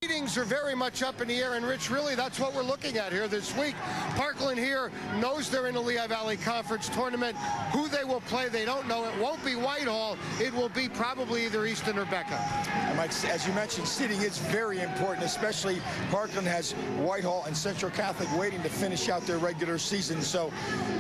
Are very much up in the air, and Rich, really that's what we're looking at here this week. Parkland here knows they're in the Lehigh Valley Conference tournament. Who they will play, they don't know. It won't be Whitehall. It will be probably either Easton or Becca. And Mike, as you mentioned, seeding is very important, especially Parkland has Whitehall and Central Catholic waiting to finish out their regular season. So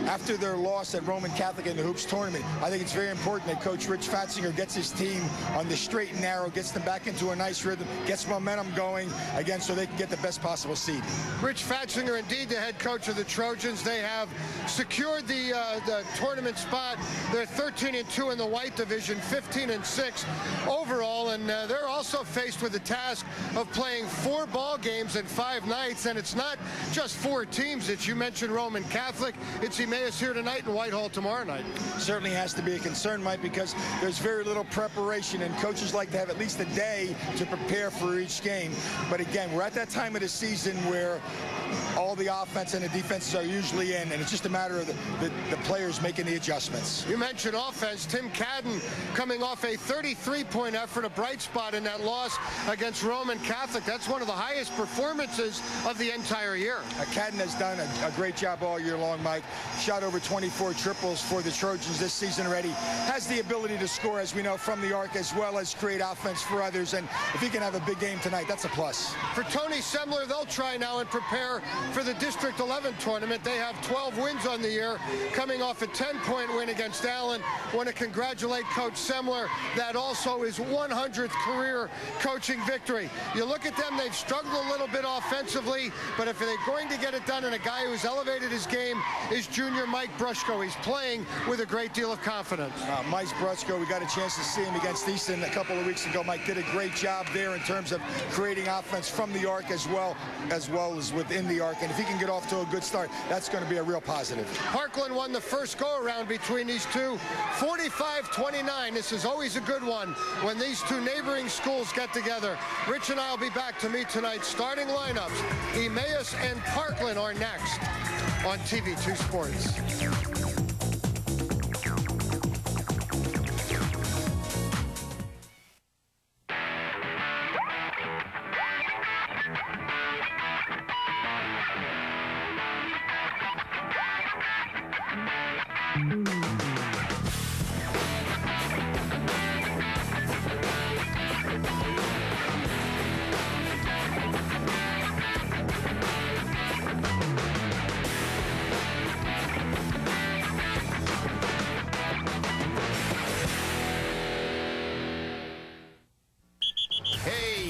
after their loss at Roman Catholic in the Hoops tournament, I think it's very important that Coach Rich Fatzinger gets his team on the straight and narrow, gets them back into a nice rhythm, gets momentum going again so they can get the best possible seed. Rich Fatzinger, indeed the head coach of the Trojans. They have secured the tournament spot. They're 13-2 in the white division, 15-6 overall, and they're also faced with the task of playing 4 ball games in 5 nights, and it's not just 4 teams. It's, you mentioned Roman Catholic, it's Emmaus here tonight and Whitehall tomorrow night. Certainly has to be a concern, Mike, because there's very little preparation, and coaches like to have at least a day to prepare for each game. But again, we're at that time of the season where all the offense and the defenses are usually in, and it's just a matter of the players making the adjustments. You mentioned offense. Tim Cadden coming off a 33-point effort, a bright spot in that loss against Roman Catholic. That's one of the highest performances of the entire year. Cadden has done a great job all year long, Mike. Shot over 24 triples for the Trojans this season already. Has the ability to score, as we know, from the arc, as well as create offense for others. And if he can have a big game tonight, that's a plus. For Tony Semler, they'll try now and prepare for the District 11 tournament. They have 12 wins on the year, coming off a 10-point win against Allen. Want to congratulate Coach Semler. That also is 100th career coaching victory. You look at them, they've struggled a little bit offensively, but if they're going to get it done, and a guy who's elevated his game is junior Mike Brushko. He's playing with a great deal of confidence. Mike Brushko, we got a chance to see him against Easton a couple of weeks ago. Mike did a great job there in terms of creating offense from the arc as well as within the arc. And if he can get off to a good start, that's going to be a real positive. Parkland won the first go-around between these two, 45-29. This is always a good one when these two neighboring schools get together. Rich and I will be back to meet tonight's starting lineups. Emmaus and Parkland are next on TV2 Sports.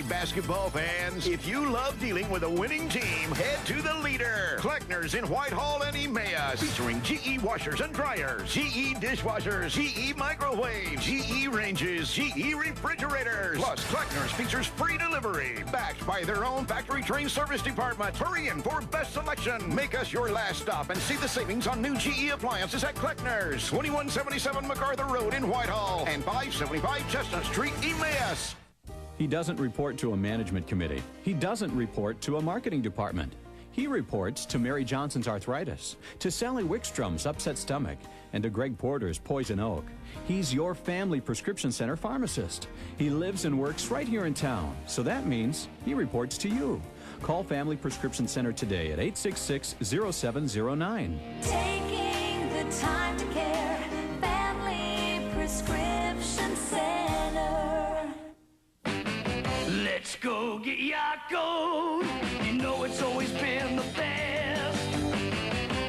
Basketball fans, if you love dealing with a winning team, head to the leader, Kleckner's in Whitehall and Emmaus, featuring GE washers and dryers, GE dishwashers, GE microwaves, GE ranges, GE refrigerators. Plus, Kleckner's features free delivery, backed by their own factory-trained service department. Hurry in for best selection. Make us your last stop and see the savings on new GE appliances at Kleckner's, 2177 MacArthur Road in Whitehall and 575 Chestnut Street, Emmaus. He doesn't report to a management committee. He doesn't report to a marketing department. He reports to Mary Johnson's arthritis, to Sally Wickstrom's upset stomach, and to Greg Porter's poison oak. He's your family prescription center pharmacist. He lives and works right here in town, so that means he reports to you. Call Family Prescription Center today at 866-0709. Taking the time to care, Family Prescription Center. Let's go get Yakult. You know it's always been the best.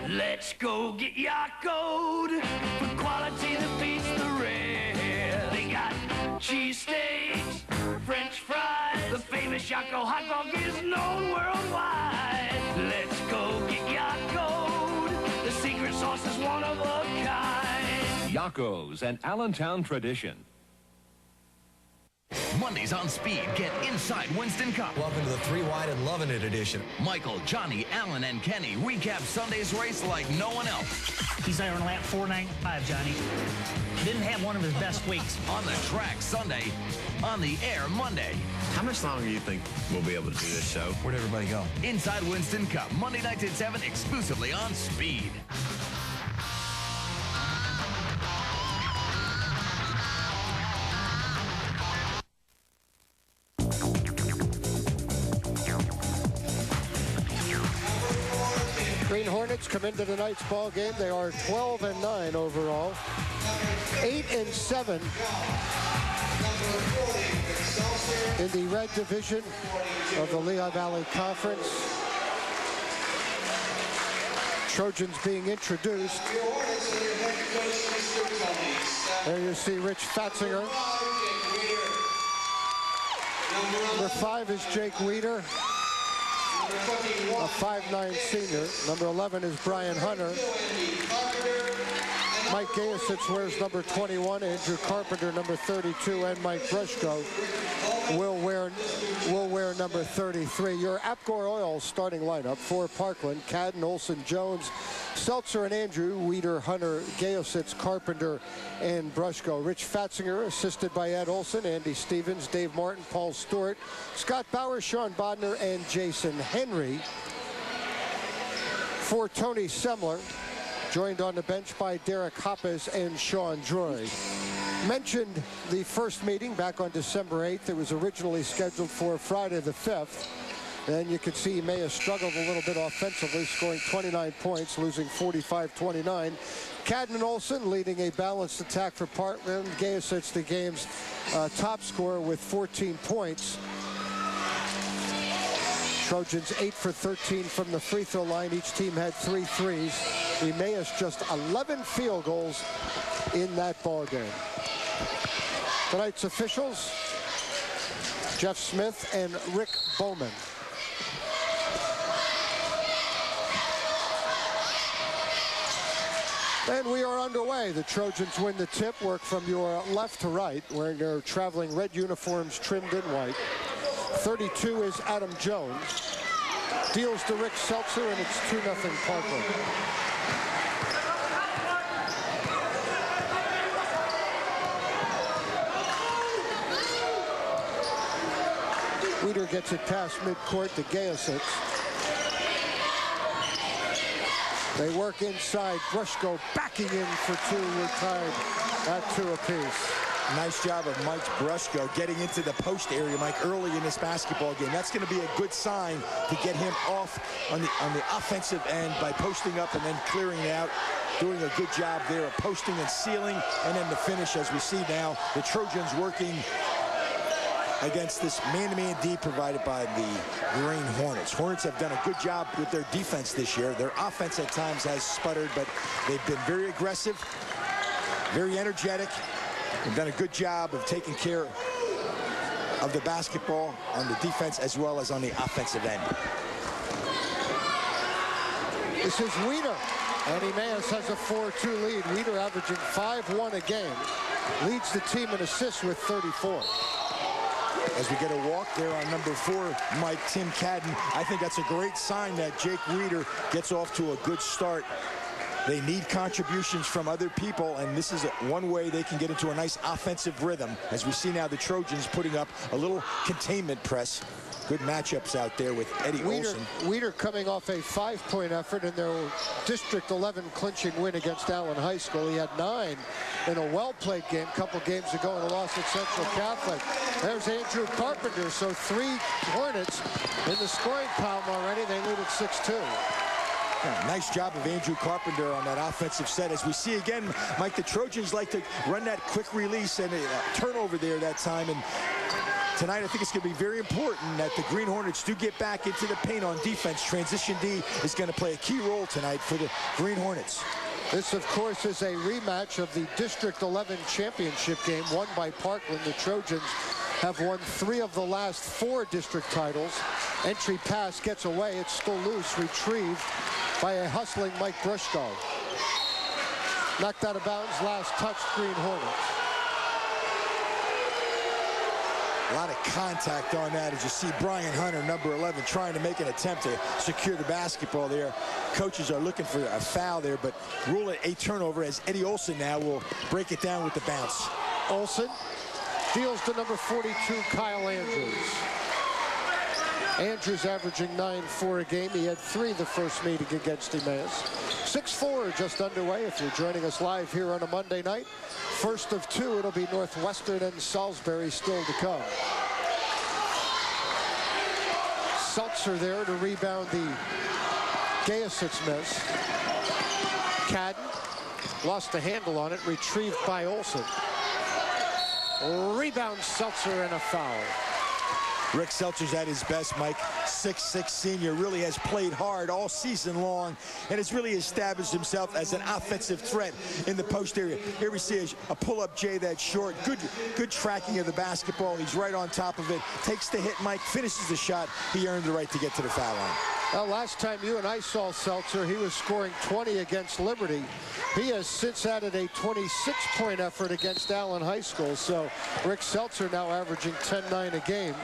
Let's go get Yakult for quality that beats the rest. They got cheesesteaks, French fries. The famous Yakult hot dog is known worldwide. Let's go get Yakult. The secret sauce is one of a kind. Yakult's, an Allentown tradition. Mondays on Speed, get inside Winston Cup. Welcome to the 3 Wide and Loving It edition. Michael, Johnny, Alan, and Kenny recap Sunday's race like no one else. He's there on lap 495, Johnny. Didn't have one of his best weeks. On the track Sunday, on the air Monday. How much longer do you think we'll be able to do this show? Where'd everybody go? Inside Winston Cup, Monday nights at 7, exclusively on Speed. Green Hornets come into tonight's ball game. They are 12-9 overall, 8-7 in the red division of the Lehigh Valley Conference. Trojans being introduced. There you see Rich Fatzinger. Number 5 is Jake Weeder, a 5'9" senior. Number 11 is Brian Hunter. Mike Gayasitz wears number 21. Andrew Carpenter, number 32, and Mike Brushko will wear number 33. Your Apgar Oil starting lineup for Parkland: Cadden, Olson, Jones, Seltzer, and Andrew, Weeder, Hunter, Gayasitz, Carpenter, and Brushko. Rich Fatzinger, assisted by Ed Olson, Andy Stevens, Dave Martin, Paul Stewart, Scott Bauer, Sean Bodner, and Jason Henry. For Tony Semler, joined on the bench by Derek Hoppes and Sean Droy. Mentioned the first meeting back on December 8th. It was originally scheduled for Friday the 5th. And you could see Emmaus struggled a little bit offensively, scoring 29 points, losing 45-29. Cadden and Olson leading a balanced attack for Parkland. Gayasitz, the game's top scorer, with 14 points. Trojans 8 for 13 from the free throw line. Each team had 3 threes. Emmaus just 11 field goals in that ball game. Tonight's officials: Jeff Smith and Rick Bowman. And we are underway. The Trojans win the tip. Work from your left to right, wearing their traveling red uniforms trimmed in white. 32 is Adam Jones. Deals to Rick Seltzer, and it's 2-0 Parkland. Weeder gets it past midcourt to Gayasitz. They work inside. Brushko backing in for 2. We're tied at 2 apiece. Nice job of Mike Brushko getting into the post area, Mike, early in this basketball game. That's going to be a good sign to get him off on the offensive end by posting up and then clearing it out. Doing a good job there of posting and sealing, and then the finish, as we see now, the Trojans working against this man-to-man D provided by the Green Hornets. Hornets have done a good job with their defense this year. Their offense at times has sputtered, but they've been very aggressive, very energetic. They've done a good job of taking care of the basketball on the defense as well as on the offensive end. This is Weeder, and Emmaus has a 4-2 lead. Weeder averaging 5-1 a game. Leads the team in assists with 34. As we get a walk there on number 4, Mike, Tim Cadden. I think that's a great sign that Jake Weeder gets off to a good start. They need contributions from other people, and this is one way they can get into a nice offensive rhythm. As we see now, the Trojans putting up a little containment press. Good matchups out there with Eddie Olson. Weeder coming off a 5-point effort in their District 11 clinching win against Allen High School. He had 9 in a well-played game a couple games ago in a loss at Central Catholic. There's Andrew Carpenter, so 3 Hornets in the scoring column already. They lead at 6-2. Yeah, nice job of Andrew Carpenter on that offensive set. As we see again, Mike, the Trojans like to run that quick release and a turnover there that time. And tonight, I think it's going to be very important that the Green Hornets do get back into the paint on defense. Transition D is going to play a key role tonight for the Green Hornets. This, of course, is a rematch of the District 11 championship game won by Parkland. The Trojans have won 3 of the last 4 district titles. Entry pass gets away. It's still loose. Retrieved by a hustling Mike Brushko. Knocked out of bounds. Last touch, Green Hornets. A lot of contact on that as you see Brian Hunter, number 11, trying to make an attempt to secure the basketball there. Coaches are looking for a foul there, but rule it a turnover as Eddie Olson now will break it down with the bounce. Olson deals to number 42, Kyle Andrews. Andrews averaging 9-4 a game. He had 3 the first meeting against Emmaus. 6-4 just underway if you're joining us live here on a Monday night. First of 2, it'll be Northwestern and Salisbury still to come. Seltzer there to rebound the Gayasit's miss. Cadden lost the handle on it, retrieved by Olsen. Rebound Seltzer and a foul. Rick Seltzer's at his best, Mike. 6'6" senior, really has played hard all season long and has really established himself as an offensive threat in the post area. Here we see a pull-up J that's short. Good tracking of the basketball. He's right on top of it. Takes the hit, Mike, finishes the shot. He earned the right to get to the foul line. Well, last time you and I saw Seltzer, he was scoring 20 against Liberty. He has since added a 26-point effort against Allen High School. So Rick Seltzer now averaging 10-9 a game,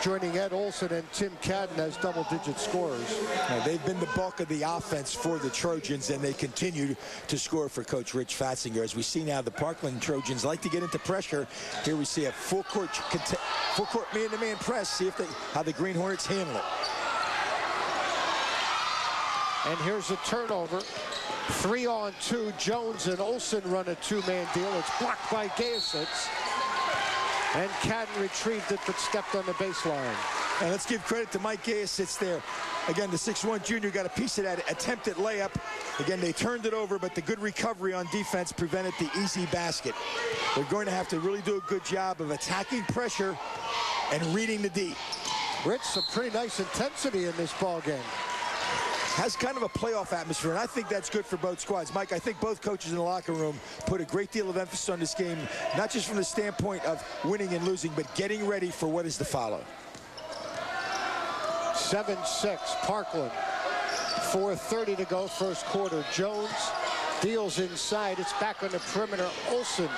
joining Ed Olsen and Tim Cadden as double-digit scorers. Now, they've been the bulk of the offense for the Trojans, and they continue to score for Coach Rich Fatzinger. As we see now, the Parkland Trojans like to get into pressure. Here we see a full-court man-to-man press. See how the Green Hornets handle it. And here's a turnover. 3-on-2. Jones and Olsen run a two-man deal. It's blocked by Gayasitz. And Cadden retrieved it but stepped on the baseline. And let's give credit to Mike Gayasitz there. Again, the 6'1" junior got a piece of that attempted layup. Again, they turned it over, but the good recovery on defense prevented the easy basket. They're going to have to really do a good job of attacking pressure and reading the D. Rich, some pretty nice intensity in this ball game. Has kind of a playoff atmosphere, and I think that's good for both squads. Mike, I think both coaches in the locker room put a great deal of emphasis on this game, not just from the standpoint of winning and losing, but getting ready for what is to follow. 7-6, Parkland. 4:30 to go, first quarter. Jones deals inside. It's back on the perimeter. Olsen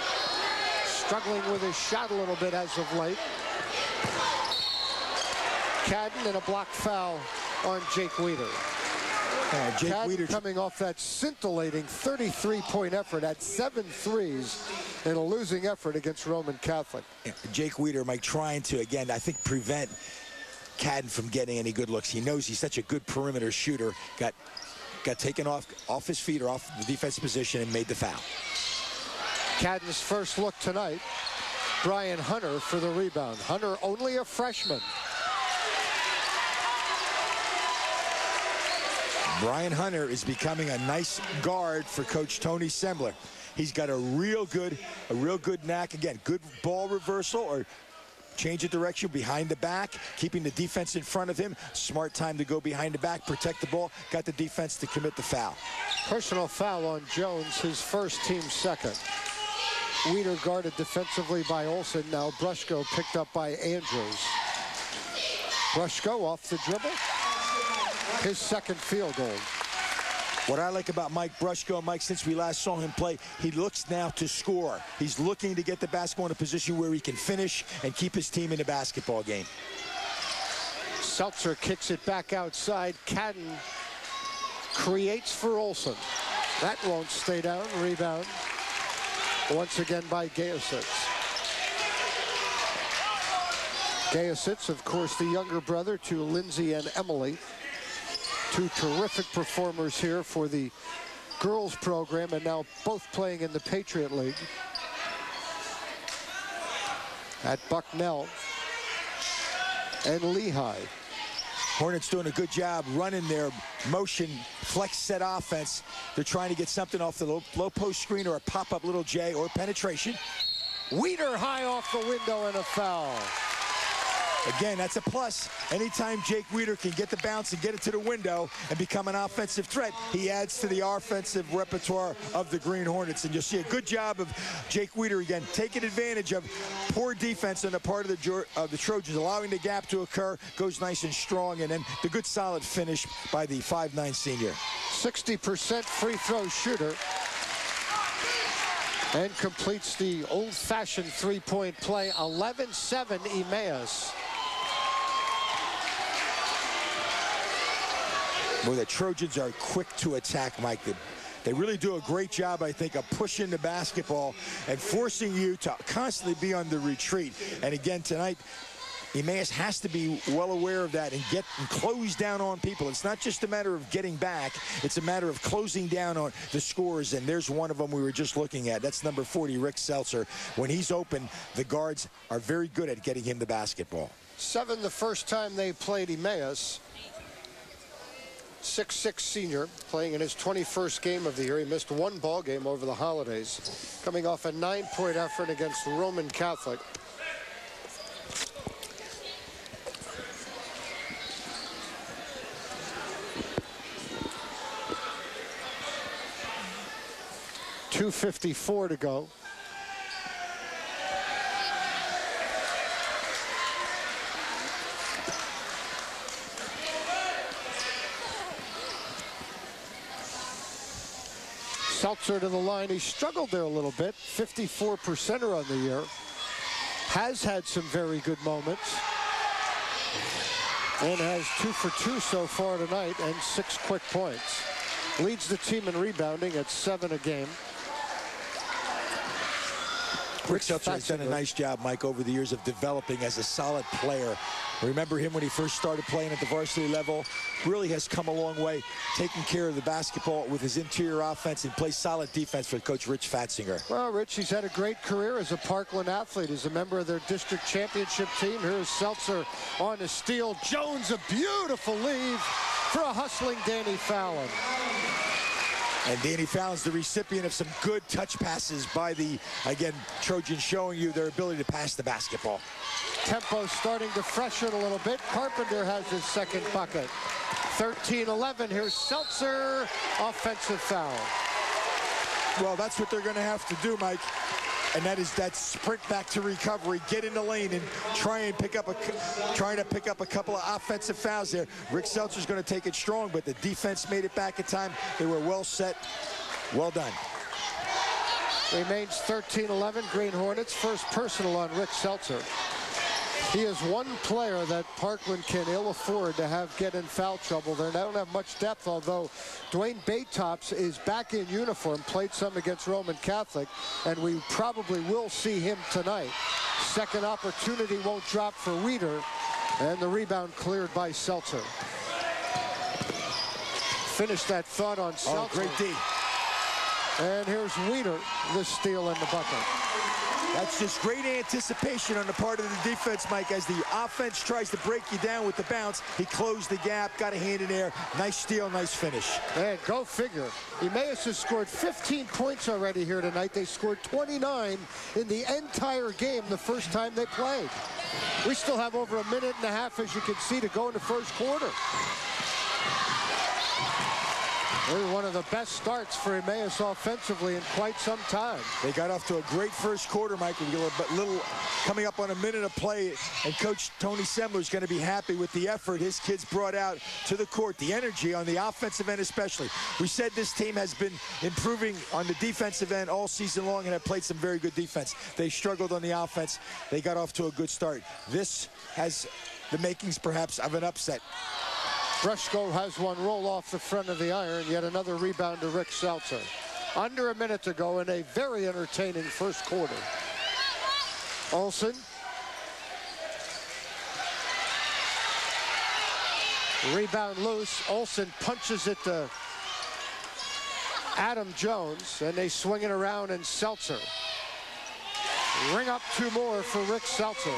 struggling with his shot a little bit as of late. Cadden and a block foul on Jake Weider. Jake Cadden Weider coming off that scintillating 33-point effort at 7 threes in a losing effort against Roman Catholic. Jake Weider, Mike, trying to, again, I think prevent Cadden from getting any good looks. He knows he's such a good perimeter shooter. Got taken off his feet or off the defense position and made the foul. Cadden's first look tonight. Brian Hunter for the rebound. Hunter only a freshman. Brian Hunter is becoming a nice guard for Coach Tony Semler. He's got a real good knack. Again, good ball reversal or change of direction behind the back, keeping the defense in front of him. Smart time to go behind the back, protect the ball, got the defense to commit the foul. Personal foul on Jones, his first, team second. Weider guarded defensively by Olsen. Now Brushko picked up by Andrews. Brushko off the dribble. His second field goal. What I like about Mike Brushko, Mike, since we last saw him play, he looks now to score. He's looking to get the basketball in a position where he can finish and keep his team in the basketball game. Seltzer kicks it back outside. Cadden creates for Olsen. That won't stay down. Rebound once again by Gayasitz. Gayasitz, of course, the younger brother to Lindsay and Emily. Two terrific performers here for the girls program, and now both playing in the Patriot League. At Bucknell and Lehigh. Hornets doing a good job running their motion flex set offense. They're trying to get something off the low post screen or a pop-up little J or penetration. Weider high off the window and a foul. Again, that's a plus. Anytime Jake Weider can get the bounce and get it to the window and become an offensive threat, he adds to the offensive repertoire of the Green Hornets. And you'll see a good job of Jake Weider again, taking advantage of poor defense on the part of the Trojans, allowing the gap to occur, goes nice and strong, and then the good solid finish by the 5'9" senior. 60% free throw shooter. And completes the old-fashioned three-point play. 11-7 Emmaus. Well, the Trojans are quick to attack, Mike. They really do a great job, I think, of pushing the basketball and forcing you to constantly be on the retreat. And again, tonight, Emmaus has to be well aware of that and close down on people. It's not just a matter of getting back. It's a matter of closing down on the scores, and there's one of them we were just looking at. That's number 40, Rick Seltzer. When he's open, the guards are very good at getting him the basketball. 7 the first time they played Emmaus. 6'6" senior, playing in his 21st game of the year. He missed one ball game over the holidays, coming off a 9-point effort against Roman Catholic. .254 to go. Seltzer to the line. He struggled there a little bit. 54%er on the year. Has had some very good moments. And has 2 for 2 so far tonight and 6 quick points. Leads the team in rebounding at 7 a game. Rick Seltzer has done a nice job, Mike, over the years of developing as a solid player. Remember him when he first started playing at the varsity level. Really has come a long way, taking care of the basketball with his interior offense and plays solid defense for Coach Rich Fatzinger. Well, Rich, he's had a great career as a Parkland athlete. He's a member of their district championship team. Here's Seltzer on a steal. Jones, a beautiful leave for a hustling Danny Fallon. And Danny Fallon's the recipient of some good touch passes by the, again, Trojans, showing you their ability to pass the basketball. Tempo starting to freshen a little bit. Carpenter has his second bucket. 13-11. Here's Seltzer. Offensive foul. Well, that's what they're going to have to do, Mike. And that is that sprint back to recovery, get in the lane and trying to pick up a couple of offensive fouls there. Rick Seltzer's going to take it strong, but the defense made it back in time. They were well set. Well done. Remains 13-11. Green Hornets. First personal on Rick Seltzer. He is one player that Parkland can ill afford to have get in foul trouble. They don't have much depth, although Dwayne Baytops is back in uniform, played some against Roman Catholic, and we probably will see him tonight. Second opportunity won't drop for Weeder, and the rebound cleared by Seltzer. Finish that thought on Seltzer. Oh, great D. And here's Weeder, the steal and the bucket. That's just great anticipation on the part of the defense, Mike, as the offense tries to break you down with the bounce. He closed the gap, got a hand in there. Nice steal, nice finish. And go figure. Emmaus has scored 15 points already here tonight. They scored 29 in the entire game the first time they played. We still have over a minute and a half, as you can see, to go in the first quarter. Really one of the best starts for Emmaus offensively in quite some time. They got off to a great first quarter, Mike. Little coming up on a minute of play, and Coach Tony Semler is going to be happy with the effort his kids brought out to the court, the energy on the offensive end especially. We said this team has been improving on the defensive end all season long and have played some very good defense. They struggled on the offense. They got off to a good start. This has the makings perhaps of an upset. Brushko has one roll off the front of the iron. Yet another rebound to Rick Seltzer. Under a minute to go in a very entertaining first quarter. Olsen. Rebound loose. Olsen punches it to Adam Jones, and they swing it around, and Seltzer. Ring up 2 more for Rick Seltzer.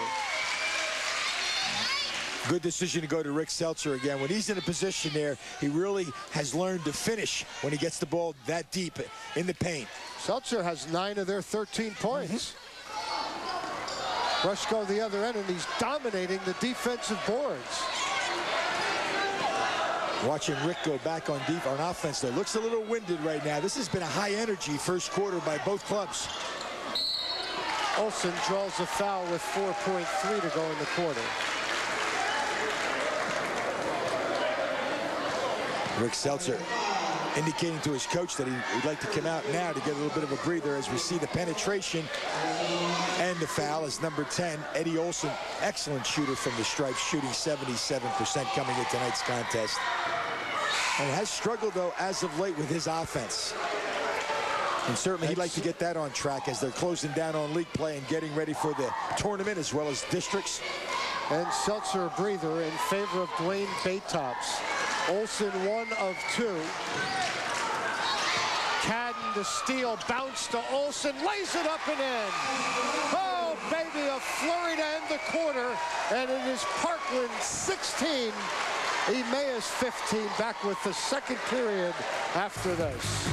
Good decision to go to Rick Seltzer again. When he's in a position there, he really has learned to finish when he gets the ball that deep in the paint. Seltzer has 9 of their 13 points. Brushko the other end, and he's dominating the defensive boards. Watching Rick go back on offense, though. Looks a little winded right now. This has been a high-energy first quarter by both clubs. Olsen draws a foul with 4.3 to go in the quarter. Rick Seltzer indicating to his coach that he'd like to come out now to get a little bit of a breather as we see the penetration and the foul as number 10, Eddie Olsen, excellent shooter from the stripes, shooting 77% coming in tonight's contest. And has struggled, though, as of late with his offense. And certainly he'd like to get that on track as they're closing down on league play and getting ready for the tournament as well as districts. And Seltzer a breather in favor of Dwayne Baytops. Olsen 1 of 2. Cadden to steal, bounce to Olsen, lays it up and in. Oh, baby, a flurry to end the quarter, and it is Parkland 16, Emmaus 15, back with the second period after this.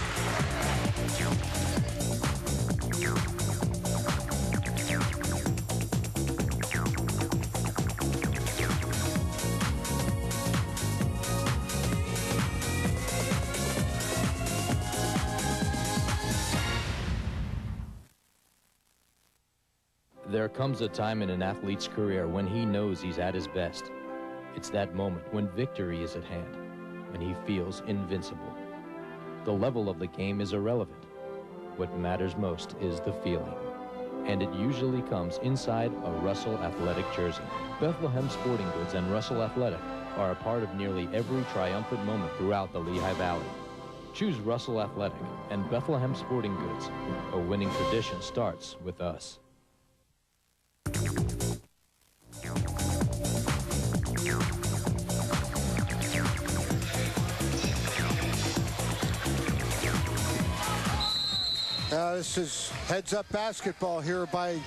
There comes a time in an athlete's career when he knows he's at his best. It's that moment when victory is at hand, when he feels invincible. The level of the game is irrelevant. What matters most is the feeling. And it usually comes inside a Russell Athletic jersey. Bethlehem Sporting Goods and Russell Athletic are a part of nearly every triumphant moment throughout the Lehigh Valley. Choose Russell Athletic and Bethlehem Sporting Goods. A winning tradition starts with us. This is heads-up basketball here by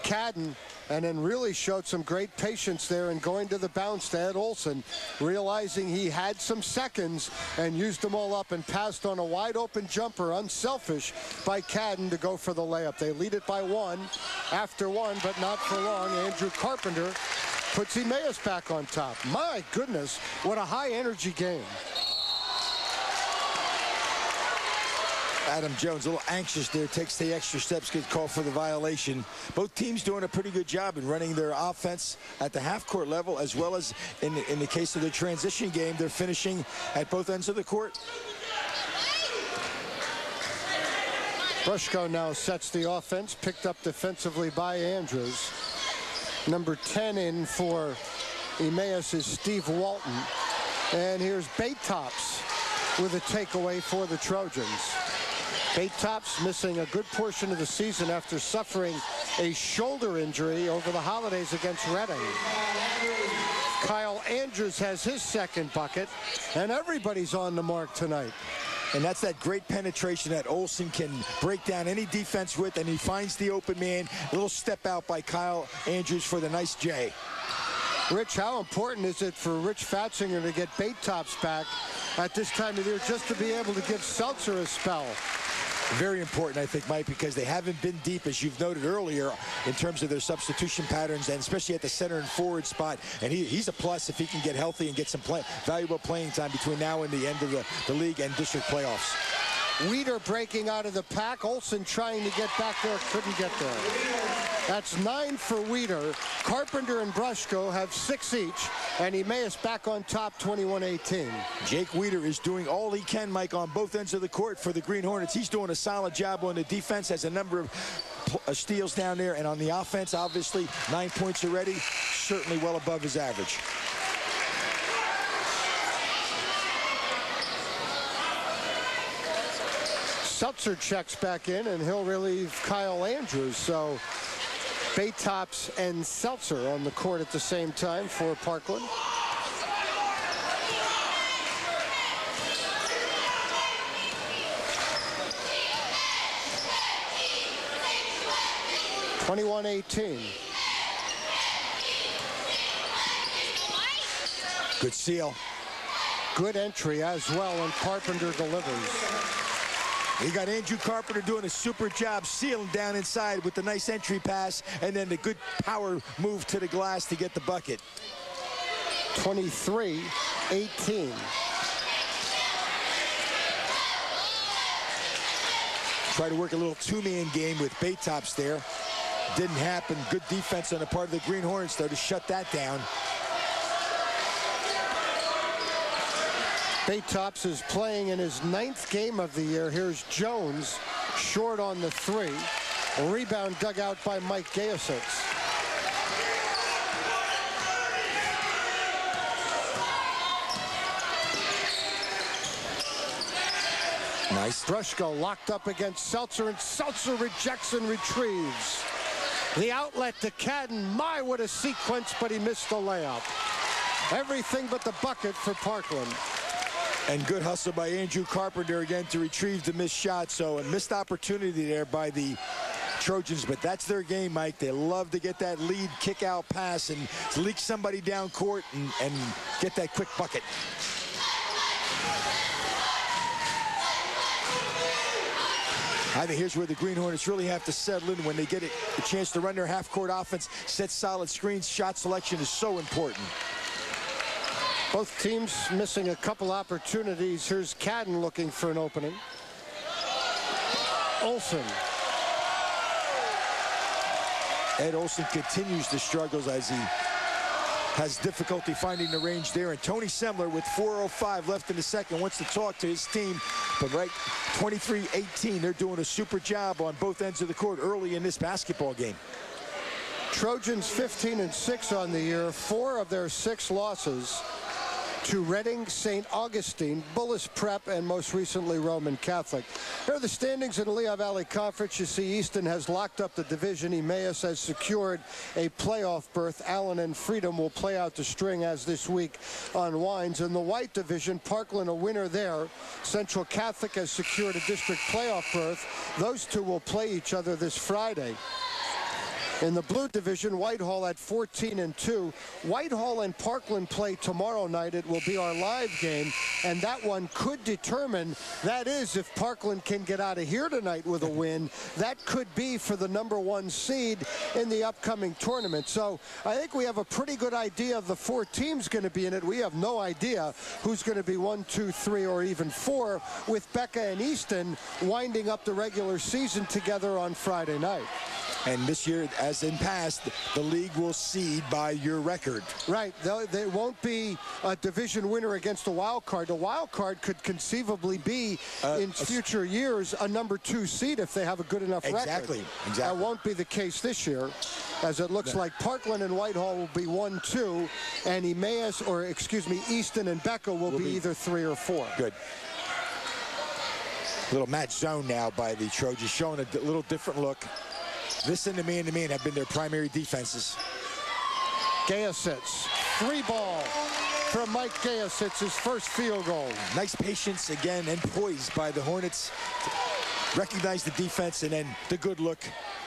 Cadden, and then really showed some great patience there in going to the bounce to Ed Olson, realizing he had some seconds and used them all up and passed on a wide-open jumper, unselfish by Cadden to go for the layup. They lead it by one after one, but not for long. Andrew Carpenter puts Emmaus back on top. My goodness, what a high-energy game. Adam Jones a little anxious there, takes the extra steps, gets called for the violation. Both teams doing a pretty good job in running their offense at the half-court level, as well as in the case of the transition game, they're finishing at both ends of the court. Brushko now sets the offense, picked up defensively by Andrews. Number 10 in for Emmaus is Steve Walton. And here's Baytops with a takeaway for the Trojans. Baytops missing a good portion of the season after suffering a shoulder injury over the holidays against Reading. Kyle Andrews has his second bucket, and everybody's on the mark tonight. And that's that great penetration that Olson can break down any defense with, and he finds the open man. A little step out by Kyle Andrews for the nice J. Rich, how important is it for Rich Fatzinger to get Baytops back at this time of year just to be able to give Seltzer a spell? Very important, I think, Mike, because they haven't been deep, as you've noted earlier, in terms of their substitution patterns, and especially at the center and forward spot. And he's a plus if he can get healthy and get some valuable playing time between now and the end of the league and district playoffs. Weeder breaking out of the pack. Olson trying to get back there, couldn't get there. That's 9 for Weeder. Carpenter and Brushko have 6 each, and Emmaus back on top, 21-18. Jake Weeder is doing all he can, Mike, on both ends of the court for the Green Hornets. He's doing a solid job on the defense, has a number of steals down there, and on the offense, obviously, 9 points already, certainly well above his average. Seltzer checks back in, and he'll relieve Kyle Andrews. So Baytops and Seltzer on the court at the same time for Parkland. (21-18). Good seal. Good entry as well, and Carpenter delivers. You got Andrew Carpenter doing a super job sealing down inside with the nice entry pass, and then the good power move to the glass to get the bucket. 23-18. Try to work a little two-man game with Baytops there. Didn't happen. Good defense on the part of the Green Hornets, though, to shut that down. Baytops is playing in his 9th game of the year. Here's Jones, short on the 3. A rebound dug out by Mike Gayasitz. Nice. Brushko locked up against Seltzer, and Seltzer rejects and retrieves. The outlet to Cadden. My, what a sequence, but he missed the layup. Everything but the bucket for Parkland. And good hustle by Andrew Carpenter again to retrieve the missed shot. So a missed opportunity there by the Trojans, but that's their game, Mike. They love to get that lead kick-out pass and leak somebody down court and get that quick bucket. I think here's where the Green Hornets really have to settle in when they get a chance to run their half-court offense, set solid screens. Shot selection is so important. Both teams missing a couple opportunities. Here's Cadden looking for an opening. Olsen. Ed Olsen continues to struggle as he has difficulty finding the range there. And Tony Semler, with 4:05 left in the second, wants to talk to his team. But right, 23-18, they're doing a super job on both ends of the court early in this basketball game. Trojans 15-6 on the year. 4 of their 6 losses to Reading, St. Augustine, Bullis Prep, and most recently Roman Catholic. Here are the standings in the Lehigh Valley Conference. You see Easton has locked up the division. Emmaus has secured a playoff berth. Allen and Freedom will play out the string as this week unwinds. In the white division, Parkland a winner there. Central Catholic has secured a district playoff berth. Those two will play each other this Friday. In the blue division, Whitehall at 14-2. Whitehall and Parkland play tomorrow night. It will be our live game, and that one could determine, that is, if Parkland can get out of here tonight with a win, that could be for the #1 seed in the upcoming tournament. So I think we have a pretty good idea of the 4 teams going to be in it. We have no idea who's going to be 1, 2, 3, or even 4, with Becca and Easton winding up the regular season together on Friday night. And this year, as in past, the league will seed by your record. Right. There won't be a division winner against a wild card. The wild card could conceivably be, in future years, a #2 seed if they have a good enough record. Exactly. That won't be the case this year, as it looks like Parkland and Whitehall will be 1, 2, and Emmaus, or excuse me, Easton and Becca will be either 3 or 4. Good. Little match zone now by the Trojans, showing a little different look. This and the man-to-man have been their primary defenses. Gayasits, 3 ball from Mike Gayasits, his first field goal. Nice patience again and poise by the Hornets. Recognize the defense and then the good look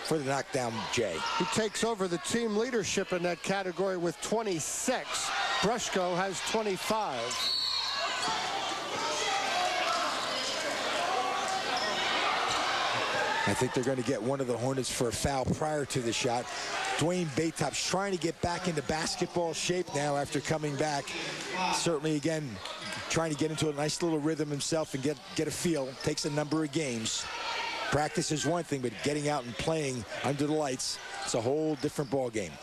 for the knockdown Jay. He takes over the team leadership in that category with 26. Brushko has 25. I think they're going to get one of the Hornets for a foul prior to the shot. Dwayne Baytop's trying to get back into basketball shape now after coming back. Certainly, again, trying to get into a nice little rhythm himself and get a feel. Takes a number of games. Practice is one thing, but getting out and playing under the lights, it's a whole different ball game.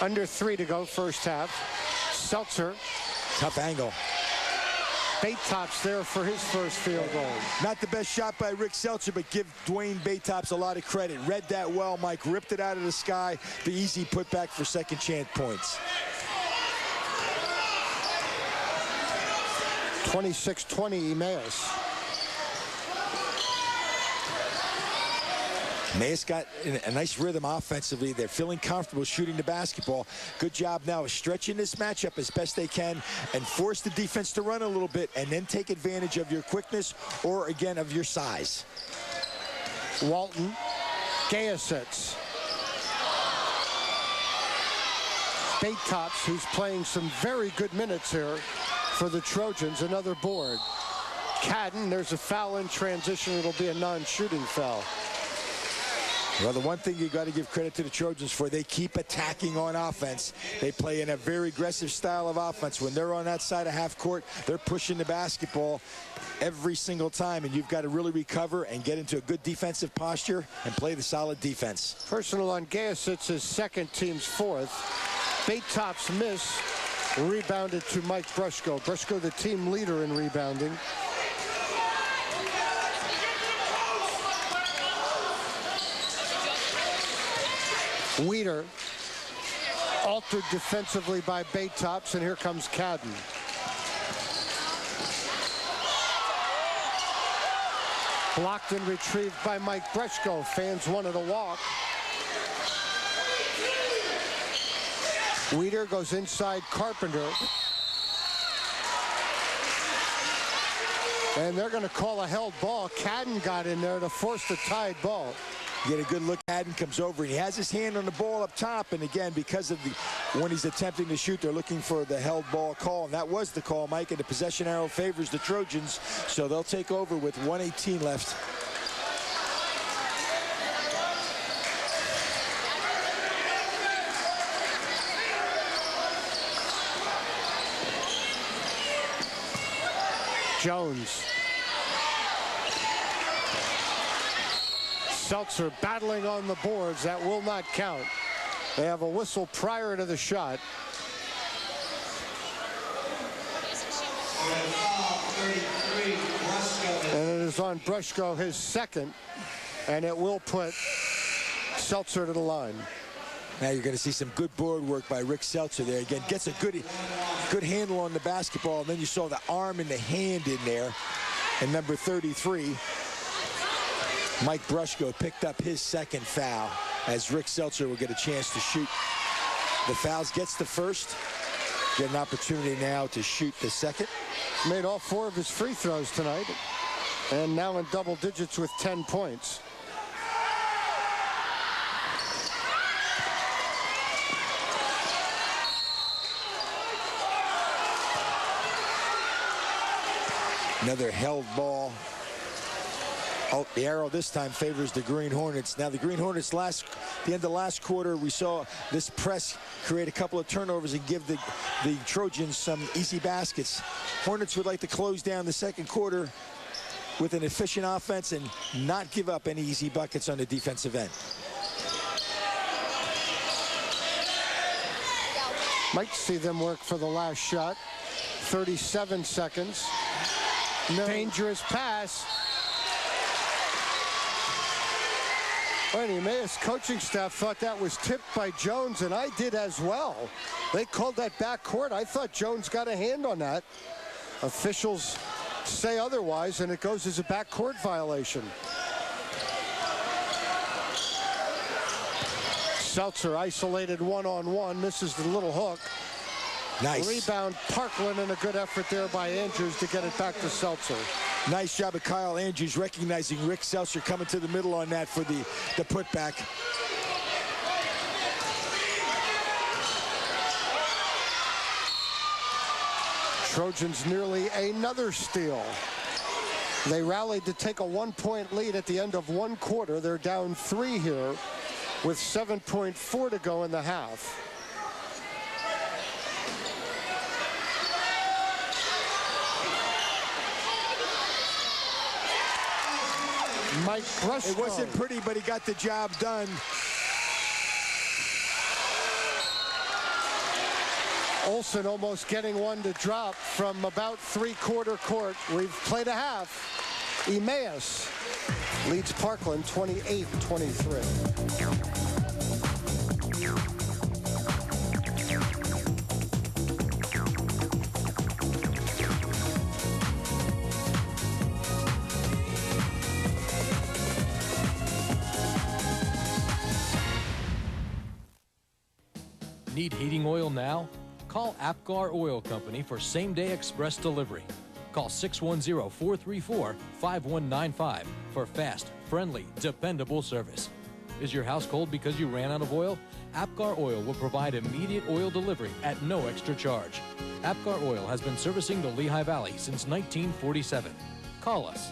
Under 3 to go, first half. Seltzer. Tough angle. Baytops there for his first field goal. Not the best shot by Rick Seltzer, but give Dwayne Baytops a lot of credit. Read that well, Mike. Ripped it out of the sky. The easy putback for second chance points. 26-20 Emmaus. Emmaus got a nice rhythm offensively. They're feeling comfortable shooting the basketball. Good job now of stretching this matchup as best they can and force the defense to run a little bit and then take advantage of your quickness or, again, of your size. Walton, Gayasits. Baytops, who's playing some very good minutes here for the Trojans, another board. Cadden, there's a foul in transition. It'll be a non-shooting foul. Well, the one thing you got to give credit to the Trojans for, they keep attacking on offense. They play in a very aggressive style of offense. When they're on that side of half court, they're pushing the basketball every single time, and you've got to really recover and get into a good defensive posture and play the solid defense. Personal on Gayasits, his second, team's 4th. Baytops miss, rebounded to Mike Brushko. Brushko, the team leader in rebounding. Weeder altered defensively by Baytops, and here comes Cadden. Blocked and retrieved by Mike Brushko. Fans wanted a walk. Weeder goes inside Carpenter. And they're going to call a held ball. Cadden got in there to force the tied ball. You get a good look. Cadden comes over, and he has his hand on the ball up top. And again, because of when he's attempting to shoot, they're looking for the held ball call. And that was the call, Mike. And the possession arrow favors the Trojans. So they'll take over with 1:18 left. Jones. Seltzer battling on the boards. That will not count. They have a whistle prior to the shot. And it is on Brushko, his second, and it will put Seltzer to the line. Now you're going to see some good board work by Rick Seltzer there. Again, gets a good handle on the basketball, and then you saw the arm and the hand in there. And number 33, Mike Brushko, picked up his second foul as Rick Seltzer will get a chance to shoot the fouls. Gets the first. Get an opportunity now to shoot the second. Made all 4 of his free throws tonight, and now in double digits with 10 points. Another held ball. Oh, the arrow this time favors the Green Hornets. Now the Green Hornets, the end of last quarter, we saw this press create a couple of turnovers and give the Trojans some easy baskets. Hornets would like to close down the second quarter with an efficient offense and not give up any easy buckets on the defensive end. Might see them work for the last shot. 37 seconds. No. Dangerous pass. Well, the Emmaus coaching staff thought that was tipped by Jones, and I did as well. They called that backcourt. I thought Jones got a hand on that. Officials say otherwise, and it goes as a backcourt violation. Seltzer isolated one-on-one. Misses the little hook. Nice. Rebound, Parkland, and a good effort there by Andrews to get it back to Seltzer. Nice job of Kyle Andrews recognizing Rick Seltzer coming to the middle on that for the putback. Trojans nearly another steal. They rallied to take a 1-point lead at the end of one quarter. They're down 3 here with 7.4 to go in the half. Mike Brushko. It wasn't pretty, but he got the job done. Olsen almost getting one to drop from about 3/4 court. We've played a half. Emmaus leads Parkland 28-23. Need heating oil now? Call Apgar Oil Company for same-day express delivery. Call 610-434-5195 for fast, friendly, dependable service. Is your house cold because you ran out of oil? Apgar Oil will provide immediate oil delivery at no extra charge. Apgar Oil has been servicing the Lehigh Valley since 1947. Call us.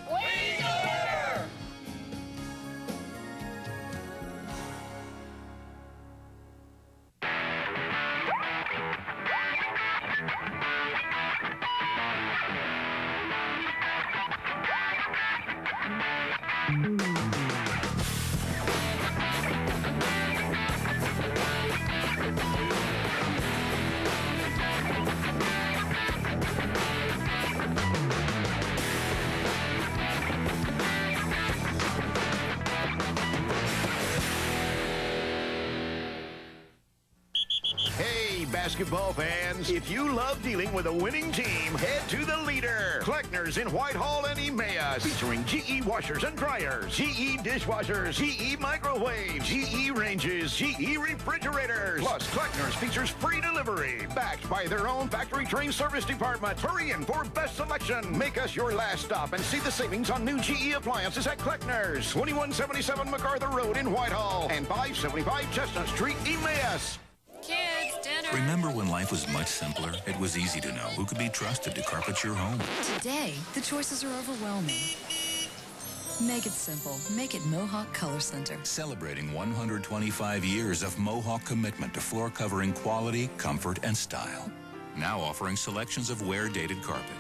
basketball fans, if you love dealing with a winning team, head to the leader. Kleckner's in Whitehall and Emmaus, featuring GE washers and dryers, GE dishwashers, GE microwaves, GE ranges, GE refrigerators. Plus, Kleckner's features free delivery, backed by their own factory-trained service department. Hurry in for best selection. Make us your last stop and see the savings on new GE appliances at Kleckner's, 2177 MacArthur Road in Whitehall and 575 Chestnut Street, Emmaus. Kids, dinner. Remember when life was much simpler? It was easy to know who could be trusted to carpet your home. Today, the choices are overwhelming. Make it simple. Make it Mohawk Color Center. Celebrating 125 years of Mohawk commitment to floor covering quality, comfort, and style. Now offering selections of wear-dated carpet.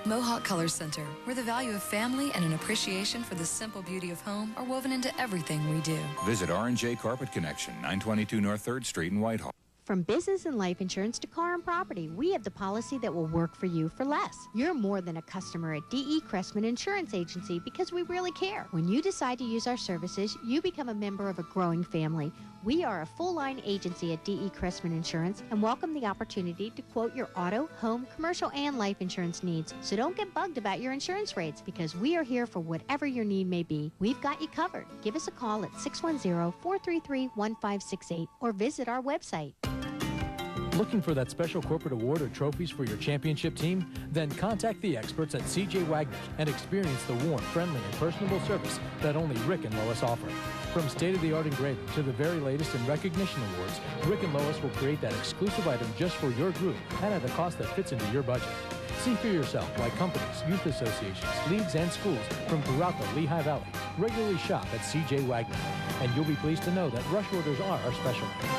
Mohawk Color Center, where the value of family and an appreciation for the simple beauty of home are woven into everything we do. Visit R&J Carpet Connection, 922 North 3rd Street in Whitehall. From business and life insurance to car and property, we have the policy that will work for you for less. You're more than a customer at D.E. Cressman Insurance Agency because we really care. When you decide to use our services, you become a member of a growing family. We are a full-line agency at D.E. Cressman Insurance and welcome the opportunity to quote your auto, home, commercial, and life insurance needs. So don't get bugged about your insurance rates because we are here for whatever your need may be. We've got you covered. Give us a call at 610-433-1568 or visit our website. Looking for that special corporate award or trophies for your championship team? Then contact the experts at C.J. Wagner's and experience the warm, friendly, and personable service that only Rick and Lois offer. From state-of-the-art engraving to the very latest in recognition awards, Rick and Lois will create that exclusive item just for your group and at a cost that fits into your budget. See for yourself why companies, youth associations, leagues, and schools from throughout the Lehigh Valley regularly shop at C.J. Wagner. And you'll be pleased to know that rush orders are our specialty.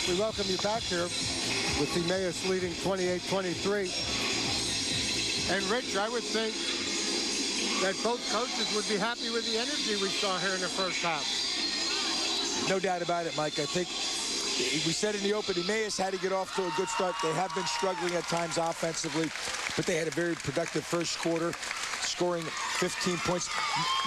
We welcome you back here with Emmaus leading 28-23. And Rich, I would think that both coaches would be happy with the energy we saw here in the first half. No doubt about it, Mike. I think we said in the open, Emmaus had to get off to a good start. They have been struggling at times offensively, but they had a very productive first quarter, scoring 15 points.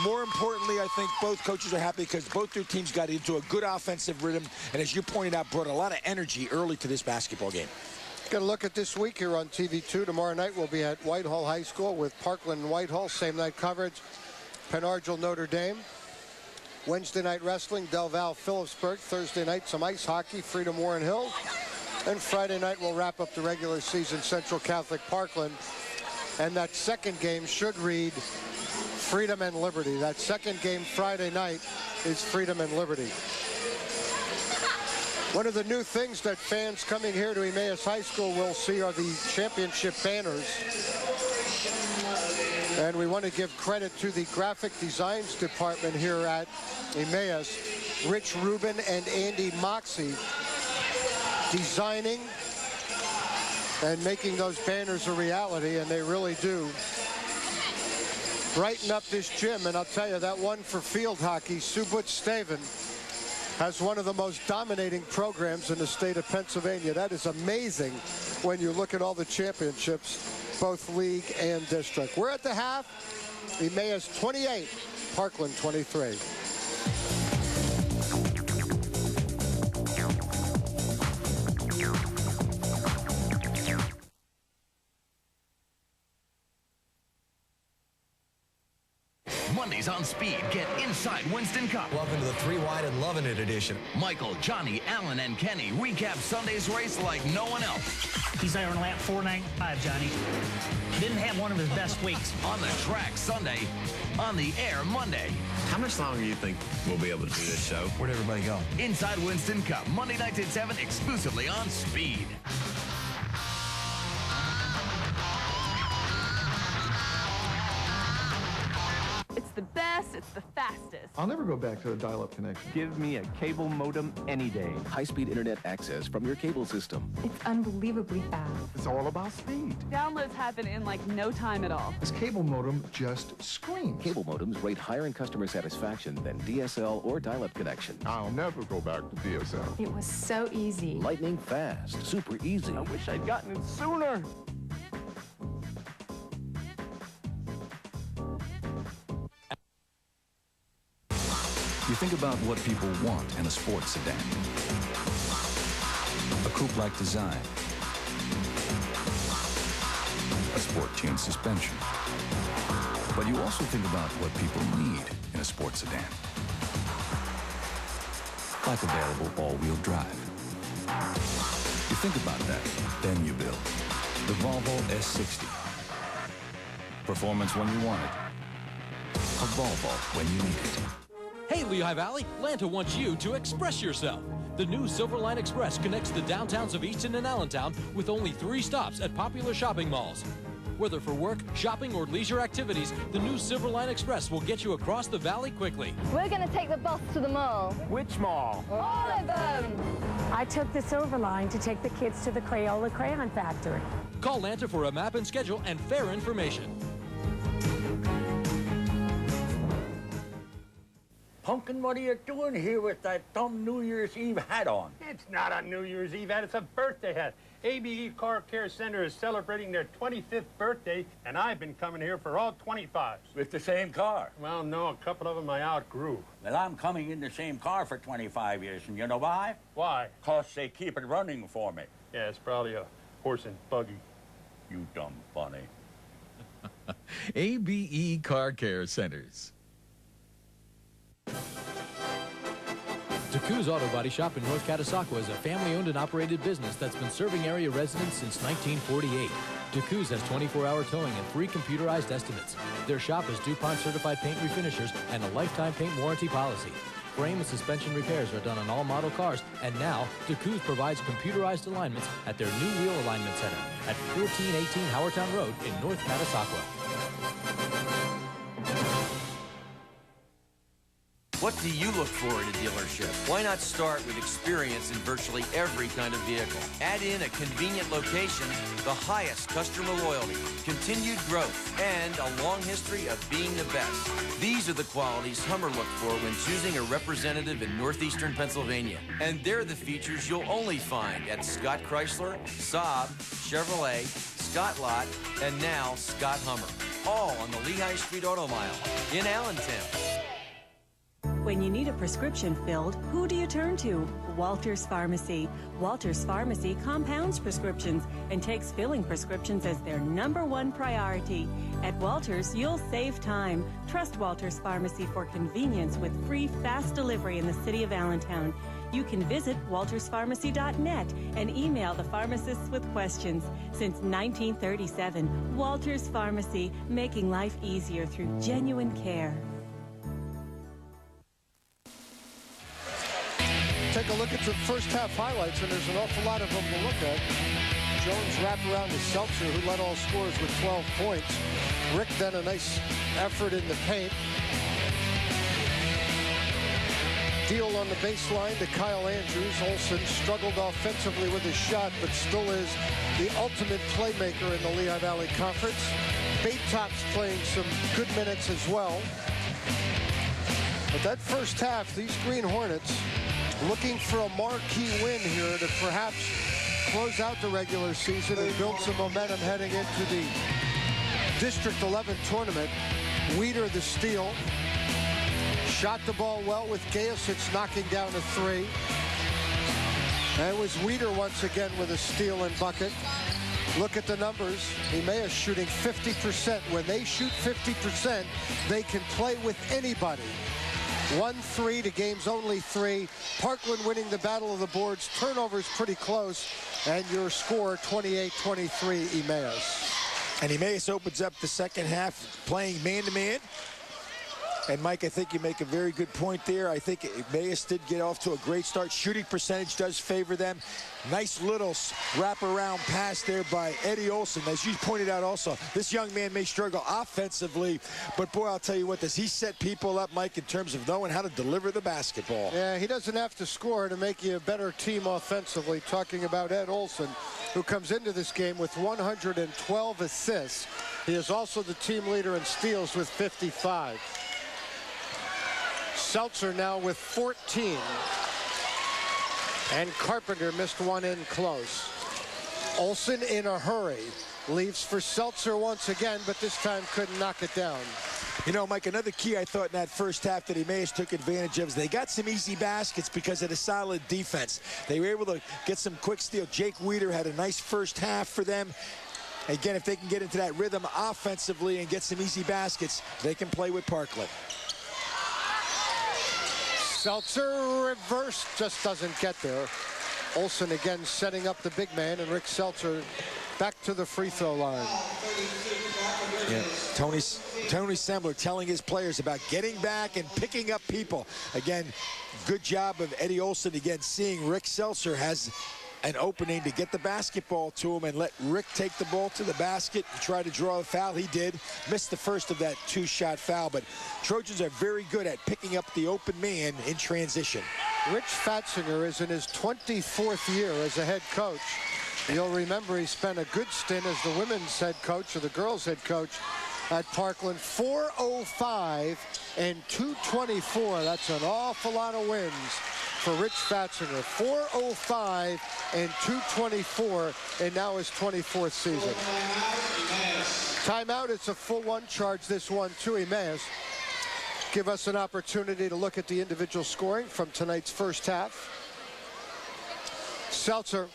More importantly, I think both coaches are happy because both their teams got into a good offensive rhythm, and as you pointed out, brought a lot of energy early to this basketball game. Got a look at this week here on TV2. Tomorrow night we'll be at Whitehall High School with Parkland and Whitehall. Same night coverage. Penargil, Notre Dame. Wednesday night wrestling, Del Val, Phillipsburg. Thursday night, some ice hockey, Freedom, Warren Hill. And Friday night we'll wrap up the regular season, Central Catholic, Parkland. And that second game should read Freedom and Liberty. That second game Friday night is Freedom and Liberty. One of the new things that fans coming here to Emmaus High School will see are the championship banners. And we want to give credit to the graphic designs department here at Emmaus. Rich Rubin and Andy Moxie designing and making those banners a reality, and they really do brighten up this gym. And I'll tell you, that one for field hockey, Subbut-Staven, has one of the most dominating programs in the state of Pennsylvania. That is amazing when you look at all the championships, both league and district. We're at the half. Emmaus 28, Parkland 23. Mondays on Speed, get inside Winston Cup. Welcome to the 3 Wide and Loving It edition. Michael, Johnny, Alan, and Kenny recap Sunday's race like no one else. He's there on lap 495, Johnny. Didn't have one of his best weeks. On the track Sunday, on the air Monday. How much longer do you think we'll be able to do this show? Where'd everybody go? Inside Winston Cup, Monday nights at 7, exclusively on Speed. It's the best, it's the fastest. I'll never go back to a dial-up connection. Give me a cable modem any day. High-speed internet access from your cable system. It's unbelievably fast. It's all about speed. Downloads happen in like no time at all. This cable modem just screams. Cable modems rate higher in customer satisfaction than DSL or dial-up connection. I'll never go back to DSL. It was so easy. Lightning fast, super easy. I wish I'd gotten it sooner. You think about what people want in a sports sedan. A coupe-like design. A sport-tuned suspension. But you also think about what people need in a sports sedan. Like available all-wheel drive. You think about that, then you build the Volvo S60. Performance when you want it. A Volvo when you need it. Hey, Lehigh Valley, Lanta wants you to express yourself. The new Silverline Express connects the downtowns of Easton and Allentown with only 3 stops at popular shopping malls. Whether for work, shopping, or leisure activities, the new Silverline Express will get you across the valley quickly. We're going to take the bus to the mall. Which mall? All of them! I took the Silver Line to take the kids to the Crayola Crayon Factory. Call Lanta for a map and schedule and fair information. Pumpkin, what are you doing here with that dumb New Year's Eve hat on? It's not a New Year's Eve hat, it's a birthday hat. ABE Car Care Center is celebrating their 25th birthday, and I've been coming here for all 25s. With the same car? Well, no, a couple of them I outgrew. Well, I'm coming in the same car for 25 years, and you know why? Why? 'Cause they keep it running for me. Yeah, it's probably a horse and buggy. You dumb funny. ABE Car Care Centers. DeCou's Auto Body Shop in North Catasauqua is a family-owned and operated business that's been serving area residents since 1948. DeCou's has 24-hour towing and free computerized estimates. Their shop is DuPont certified paint refinishers and a lifetime paint warranty policy. Frame and suspension repairs are done on all model cars, and now DeCou's provides computerized alignments at their new wheel alignment center at 1418 Howertown Road in North Catasauqua. What do you look for in a dealership? Why not start with experience in virtually every kind of vehicle? Add in a convenient location, the highest customer loyalty, continued growth, and a long history of being the best. These are the qualities Hummer looked for when choosing a representative in northeastern Pennsylvania. And they're the features you'll only find at Scott Chrysler, Saab, Chevrolet, Scott Lot, and now Scott Hummer. All on the Lehigh Street Auto Mile in Allentown. When you need a prescription filled, who do you turn to? Walters Pharmacy. Walters Pharmacy compounds prescriptions and takes filling prescriptions as their #1 priority. At Walters, you'll save time. Trust Walters Pharmacy for convenience with free, fast delivery in the city of Allentown. You can visit walterspharmacy.net and email the pharmacists with questions. Since 1937, Walters Pharmacy, making life easier through genuine care. Take a look at the first half highlights, and there's an awful lot of them to look at. Jones wrapped around to Seltzer, who led all scorers with 12 points. Rick then a nice effort in the paint. Deal on the baseline to Kyle Andrews. Olsen struggled offensively with his shot, but still is the ultimate playmaker in the Lehigh Valley Conference. Baytop's playing some good minutes as well. But that first half, these Green Hornets looking for a marquee win here to perhaps close out the regular season and build some momentum heading into the District 11 tournament. Weeder the steal. Shot the ball well with Gayasic knocking down a 3. And it was Weeder once again with a steal and bucket. Look at the numbers. Emmaus shooting 50%. When they shoot 50%, they can play with anybody. 1-3 to game's only 3. Parkland winning the battle of the boards. Turnovers pretty close. And your score 28-23 Emmaus. And Emmaus opens up the second half playing man-to-man. And Mike, I think you make a very good point there. I think Emmaus did get off to a great start. Shooting percentage does favor them. Nice little wraparound pass there by Eddie Olsen. As you pointed out also, this young man may struggle offensively, but boy, I'll tell you what, does he set people up, Mike, in terms of knowing how to deliver the basketball. Yeah, he doesn't have to score to make you a better team offensively. Talking about Ed Olsen, who comes into this game with 112 assists. He is also the team leader in steals with 55. Seltzer now with 14. And Carpenter missed one in close. Olsen in a hurry. Leaves for Seltzer once again, but this time couldn't knock it down. You know, Mike, another key I thought in that first half that Emmaus took advantage of is they got some easy baskets because of the solid defense. They were able to get some quick steal. Jake Weeder had a nice first half for them. Again, if they can get into that rhythm offensively and get some easy baskets, they can play with Parkland. Seltzer reverse, just doesn't get there. Olsen again setting up the big man, and Rick Seltzer back to the free throw line. Yeah. Tony Sembler telling his players about getting back and picking up people. Again, good job of Eddie Olsen again seeing Rick Seltzer has an opening to get the basketball to him and let Rick take the ball to the basket and try to draw a foul. He did. Missed the first of that two-shot foul, but Trojans are very good at picking up the open man in transition. Rich Fatzinger is in his 24th year as a head coach. You'll remember he spent a good stint as the women's head coach or the girls' head coach at Parkland. 405 and 224. That's an awful lot of wins for Rich Fatzinger. 405 and 224, and now his 24th season. Timeout. It's a full one. Charge this one to Emmaus. Give us an opportunity to look at the individual scoring from tonight's first half. Seltzer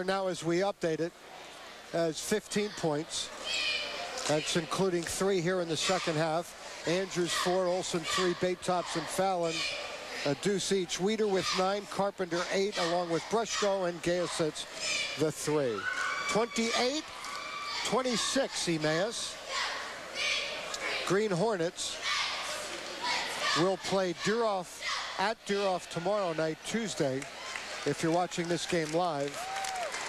now, as we update it, has 15 points. That's including 3 here in the second half. Andrews 4, Olsen 3, Baytops and Fallon a deuce each. Weeder with 9, Carpenter 8, along with Brushko, and Gayasitz the 3. 28-26 Emmaus. Green Hornets will play Duroff at Duroff tomorrow night, Tuesday, if you're watching this game live,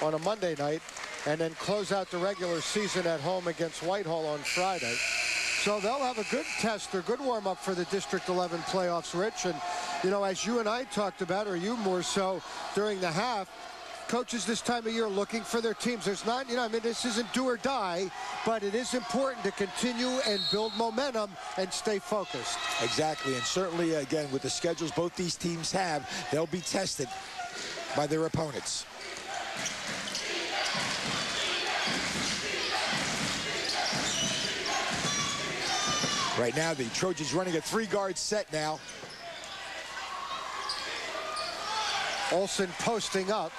on a Monday night, and then close out the regular season at home against Whitehall on Friday. So they'll have a good test or good warm-up for the District 11 playoffs, Rich. And, you know, as you and I talked about, or you more so during the half, coaches this time of year looking for their teams. There's not, you know, I mean, this isn't do or die, but it is important to continue and build momentum and stay focused. Exactly, and certainly, again, with the schedules both these teams have, they'll be tested by their opponents. Right now, the Trojans running a 3-guard set now. Olsen posting up.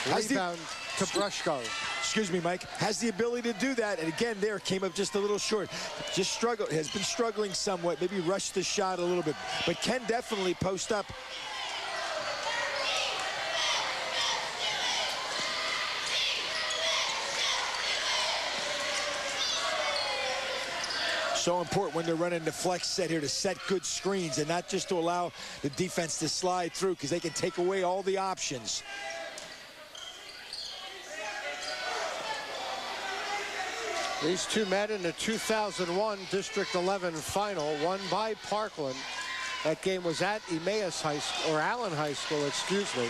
Rebound to Brushko. Excuse me, Mike. Has the ability to do that, and again, there came up just a little short. Just struggled, has been struggling somewhat. Maybe rushed the shot a little bit, but can definitely post up. So important when they're running the flex set here to set good screens and not just to allow the defense to slide through, because they can take away all the options. These two met in the 2001 District 11 final, won by Parkland. That game was at Emmaus High School, or Allen High School, excuse me.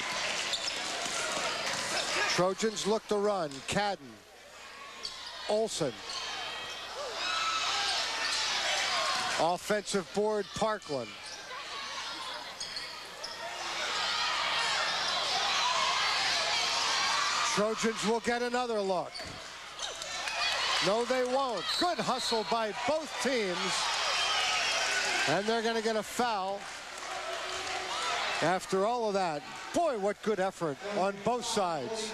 Trojans look to run. Cadden, Olsen. Offensive board, Parkland. Trojans will get another look. No, they won't. Good hustle by both teams. And they're going to get a foul. After all of that, boy, what good effort on both sides.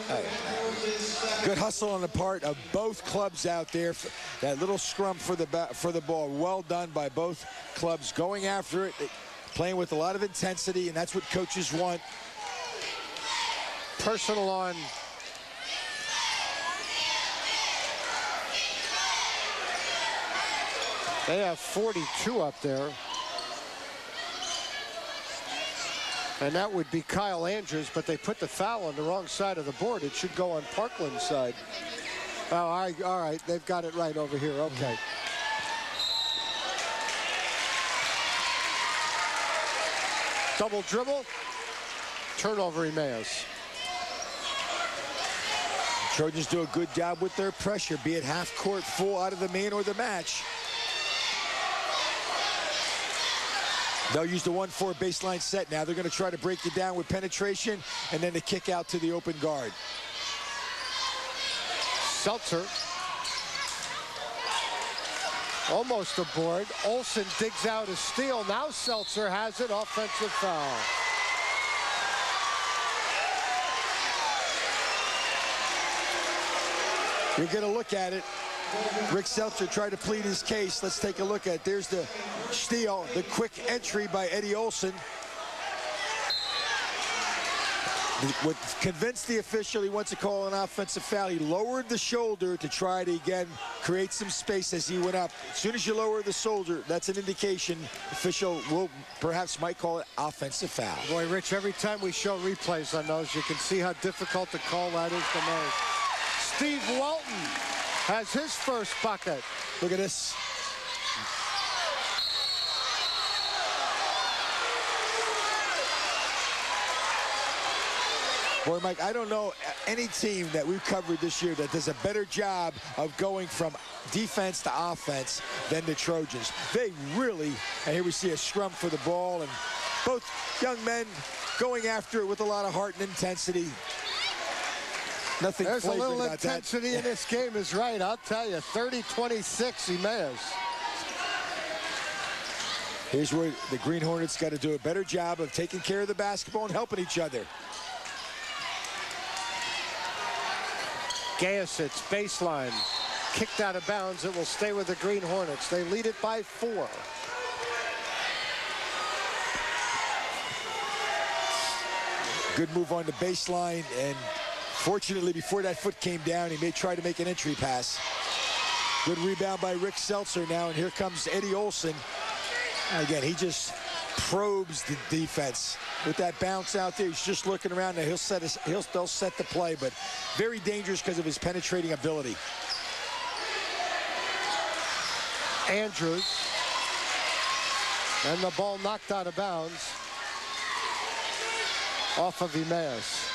Good hustle on the part of both clubs out there. That little scrum for the ball, well done by both clubs, going after it, playing with a lot of intensity, and that's what coaches want. Personal on they have 42 up there. And that would be Kyle Andrews, but they put the foul on the wrong side of the board. It should go on Parkland's side. Oh, all right. They've got it right over here. Okay. Double dribble. Turnover, Emmaus. Trojans do a good job with their pressure, be it half court, full out of the main or the match. They'll use the 1-4 baseline set now. They're going to try to break you down with penetration and then the kick out to the open guard. Seltzer Almost a board. Olsen digs out a steal. Now Seltzer has it. Offensive foul. You're going to look at it. Rick Seltzer tried to plead his case. Let's take a look at it. There's the steal, the quick entry by Eddie Olsen. What convinced the official he wants to call an offensive foul. He lowered the shoulder to try to, again, create some space as he went up. As soon as you lower the shoulder, that's an indication official will might call it offensive foul. Boy, Rich, every time we show replays on those, you can see how difficult the call that is to make. Steve Walton has his first bucket. Look at this. Boy, Mike, I don't know any team that we've covered this year that does a better job of going from defense to offense than the Trojans. They really, and here we see a scrum for the ball, and both young men going after it with a lot of heart and intensity. Nothing There's a little about intensity that. in this game is right, I'll tell you. 30-26, Emmaus. Here's where the Green Hornets got to do a better job of taking care of the basketball and helping each other. Gayasits, baseline, kicked out of bounds. It will stay with the Green Hornets. They lead it by 4. Good move on the baseline, and fortunately, before that foot came down, he may try to make an entry pass. Good rebound by Rick Seltzer now, and here comes Eddie Olsen. Again, he just probes the defense with that bounce out there. He's just looking around. Now they'll set the play, but very dangerous because of his penetrating ability. Andrews, and the ball knocked out of bounds off of Emmaus.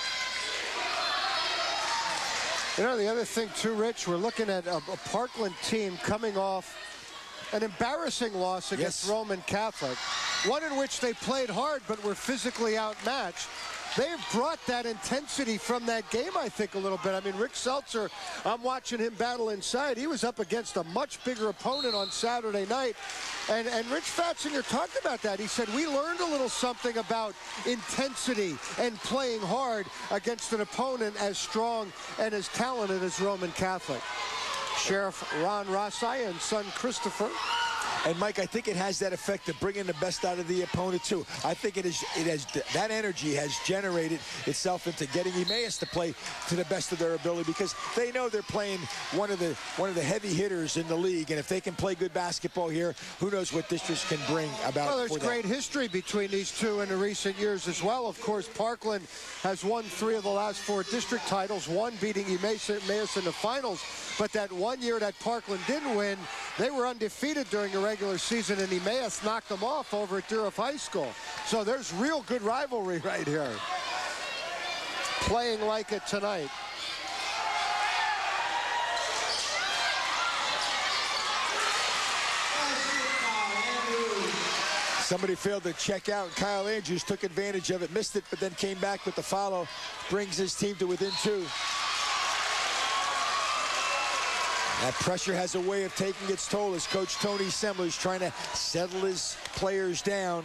You know, the other thing too, Rich, we're looking at a Parkland team coming off an embarrassing loss against Roman Catholic, one in which they played hard but were physically outmatched. They've brought that intensity from that game, I think, a little bit. I mean, Rick Seltzer, I'm watching him battle inside. He was up against a much bigger opponent on Saturday night. And Rich Fatsinger talked about that. He said, we learned a little something about intensity and playing hard against an opponent as strong and as talented as Roman Catholic. Sheriff Ron Rossai and son Christopher. And Mike, I think it has that effect of bringing the best out of the opponent too. I think it has that energy has generated itself into getting Emmaus to play to the best of their ability, because they know they're playing one of the heavy hitters in the league, and if they can play good basketball here, who knows what districts can bring about. Well, there's great history between these two in the recent years as well. Of course, Parkland has won 3 of the last 4 district titles, one beating Emmaus in the finals. But that one year that Parkland didn't win, they were undefeated during the regular season, and Emmaus knocked them off over at Durham High School. So there's real good rivalry right here. Playing like it tonight. Somebody failed to check out, and Kyle Andrews took advantage of it, missed it, but then came back with the follow, brings his team to within 2. That pressure has a way of taking its toll as Coach Tony Semler is trying to settle his players down,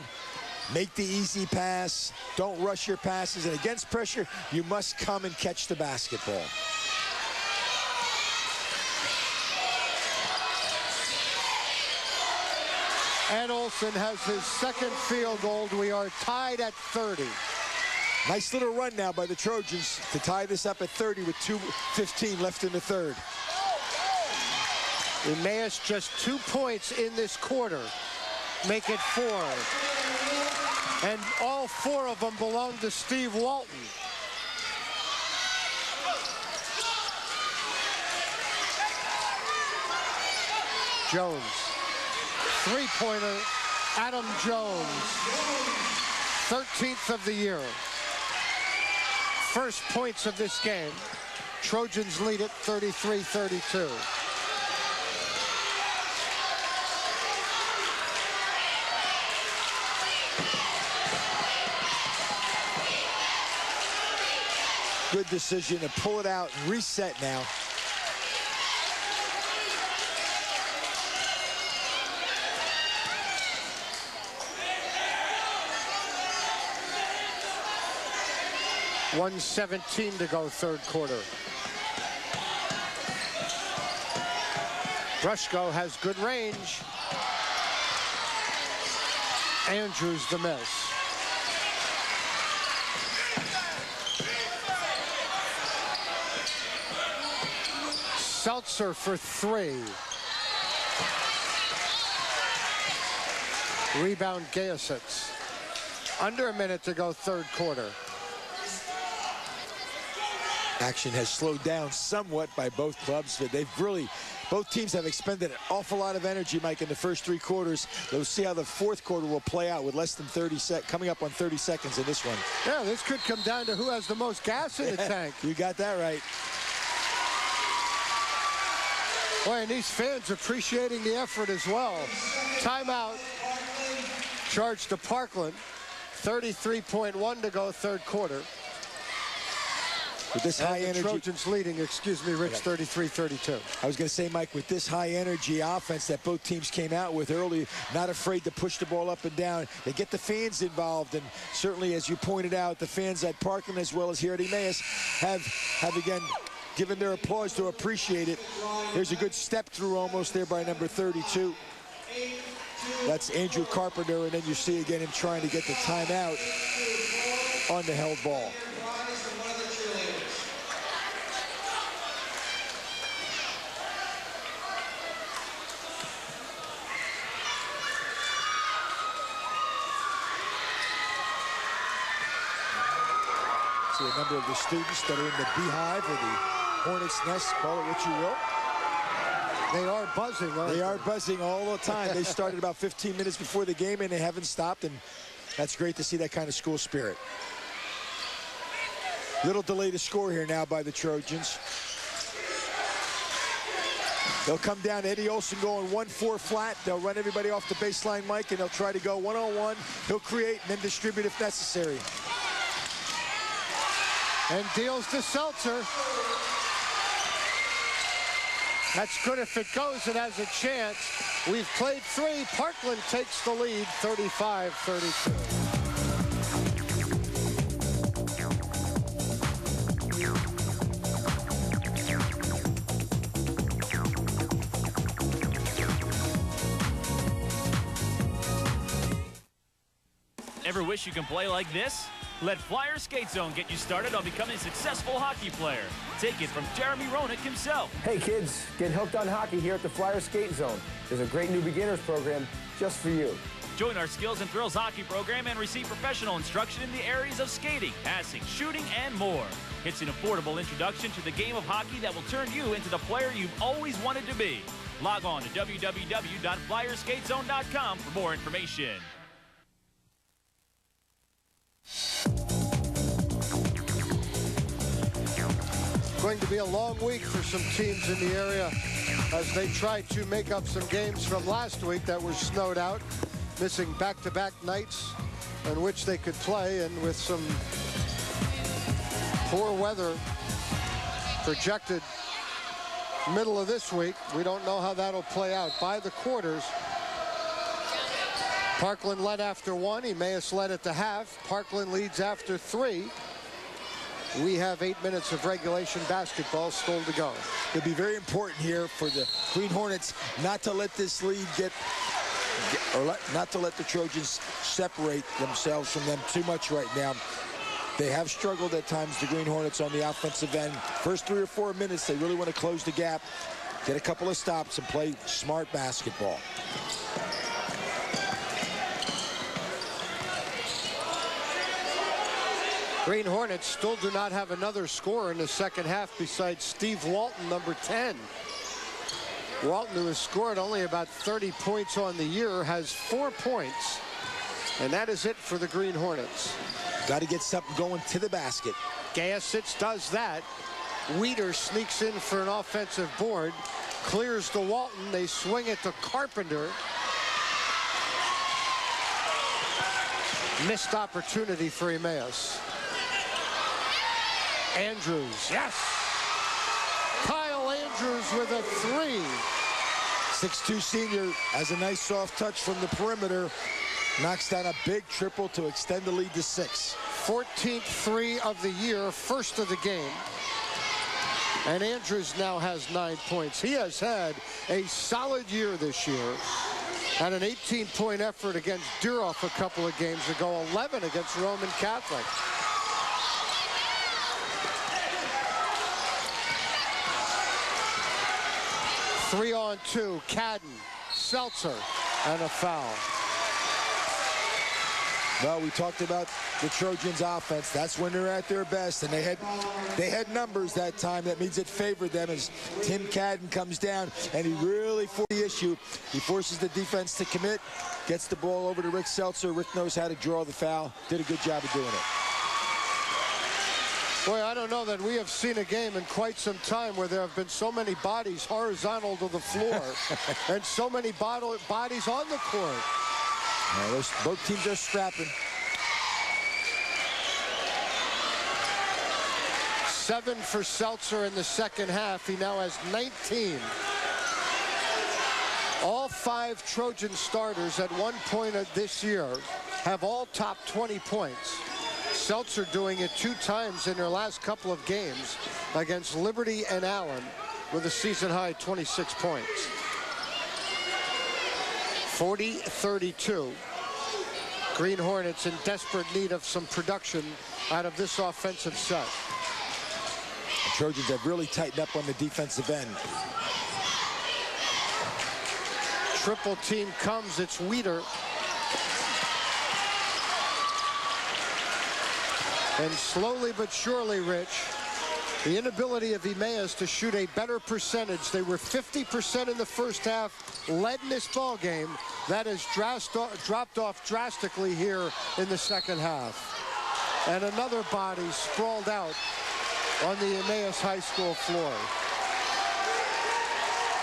make the easy pass, don't rush your passes, and against pressure, you must come and catch the basketball. Ed Olsen has his second field goal. We are tied at 30. Nice little run now by the Trojans to tie this up at 30 with 2:15 left in the third. Emmaus just 2 points in this quarter. Make it 4. And all 4 of them belong to Steve Walton. Jones. 3-pointer, Adam Jones. 13th of the year. First points of this game. Trojans lead it 33-32. Good decision to pull it out and reset now. 1:17 to go third quarter. Brushko has good range. Andrews the miss. Seltzer for 3. Rebound Gayasitz. Under a minute to go third quarter. Action has slowed down somewhat by both clubs, but both teams have expended an awful lot of energy, Mike, in the first 3 quarters. We'll see how the fourth quarter will play out with less than 30 coming up on 30 seconds in this one. Yeah, this could come down to who has the most gas in the tank. You got that right. Boy, and these fans appreciating the effort as well. Timeout. Charge to Parkland. 33.1 to go third quarter. With this high energy, Trojans leading, excuse me, Rich, 33-32. I was going to say, Mike, with this high energy offense that both teams came out with early, not afraid to push the ball up and down. They get the fans involved, and certainly, as you pointed out, the fans at Parkland as well as here at Emmaus have again given their applause to appreciate it. There's a good step through almost there by number 32. That's Andrew Carpenter, and then you see again him trying to get the timeout on the held ball. See a number of the students that are in the beehive or the hornet's nest, call it what you will. They are buzzing, aren't they? They are buzzing all the time. They started about 15 minutes before the game, and they haven't stopped, and that's great to see that kind of school spirit. Little delay to score here now by the Trojans. They'll come down. Eddie Olson going 1-4 flat. They'll run everybody off the baseline, Mike, and they'll try to go one-on-one. He'll create and then distribute if necessary. And deals to Seltzer. That's good if it goes. It has a chance. We've played 3. Parkland takes the lead, 35-32. Ever wish you can play like this? Let Flyer Skate Zone get you started on becoming a successful hockey player. Take it from Jeremy Roenick himself. Hey kids, get hooked on hockey here at the Flyer Skate Zone. There's a great new beginners program just for you. Join our Skills and Thrills hockey program and receive professional instruction in the areas of skating, passing, shooting, and more. It's an affordable introduction to the game of hockey that will turn you into the player you've always wanted to be. Log on to www.flyerskatezone.com for more information. Going to be a long week for some teams in the area as they try to make up some games from last week that were snowed out, missing back-to-back nights in which they could play, and with some poor weather projected middle of this week. We don't know how that'll play out. By the quarters, Parkland led after 1. Emmaus led at the half. Parkland leads after 3. We have 8 minutes of regulation basketball still to go. It'll be very important here for the Green Hornets not to let this lead not to let the Trojans separate themselves from them too much right now. They have struggled at times, the Green Hornets, on the offensive end. First 3 or 4 minutes, they really want to close the gap, get a couple of stops, and play smart basketball. Green Hornets still do not have another scorer in the second half besides Steve Walton, number 10. Walton, who has scored only about 30 points on the year, has 4 points. And that is it for the Green Hornets. Got to get something going to the basket. Gayasitz does that. Weeder sneaks in for an offensive board. Clears to Walton. They swing it to Carpenter. Missed opportunity for Emmaus. Andrews, yes! Kyle Andrews with a 3. 6'2" senior has a nice soft touch from the perimeter. Knocks down a big triple to extend the lead to 6. 14th three of the year, first of the game. And Andrews now has 9 points. He has had a solid year this year. Had an 18-point effort against Duroff a couple of games ago, 11 against Roman Catholic. Three on two, Cadden, Seltzer, and a foul. Well, we talked about the Trojans' offense. That's when they're at their best, and they had numbers that time. That means it favored them as Tim Cadden comes down, and he really forced the issue. He forces the defense to commit, gets the ball over to Rick Seltzer. Rick knows how to draw the foul. Did a good job of doing it. Boy, I don't know that we have seen a game in quite some time where there have been so many bodies horizontal to the floor and so many bodies on the court. Both teams are scrapping. 7 for Seltzer in the second half. He now has 19. All 5 Trojan starters at one point of this year have all topped 20 points. Seltzer doing it 2 times in their last couple of games against Liberty and Allen with a season-high 26 points. 40-32. Green Hornets in desperate need of some production out of this offensive set. The Trojans have really tightened up on the defensive end. Triple team comes, it's Weeder. And slowly but surely, Rich, the inability of Emmaus to shoot a better percentage. They were 50% in the first half, led in this ball game. That has dropped off drastically here in the second half. And another body sprawled out on the Emmaus High School floor.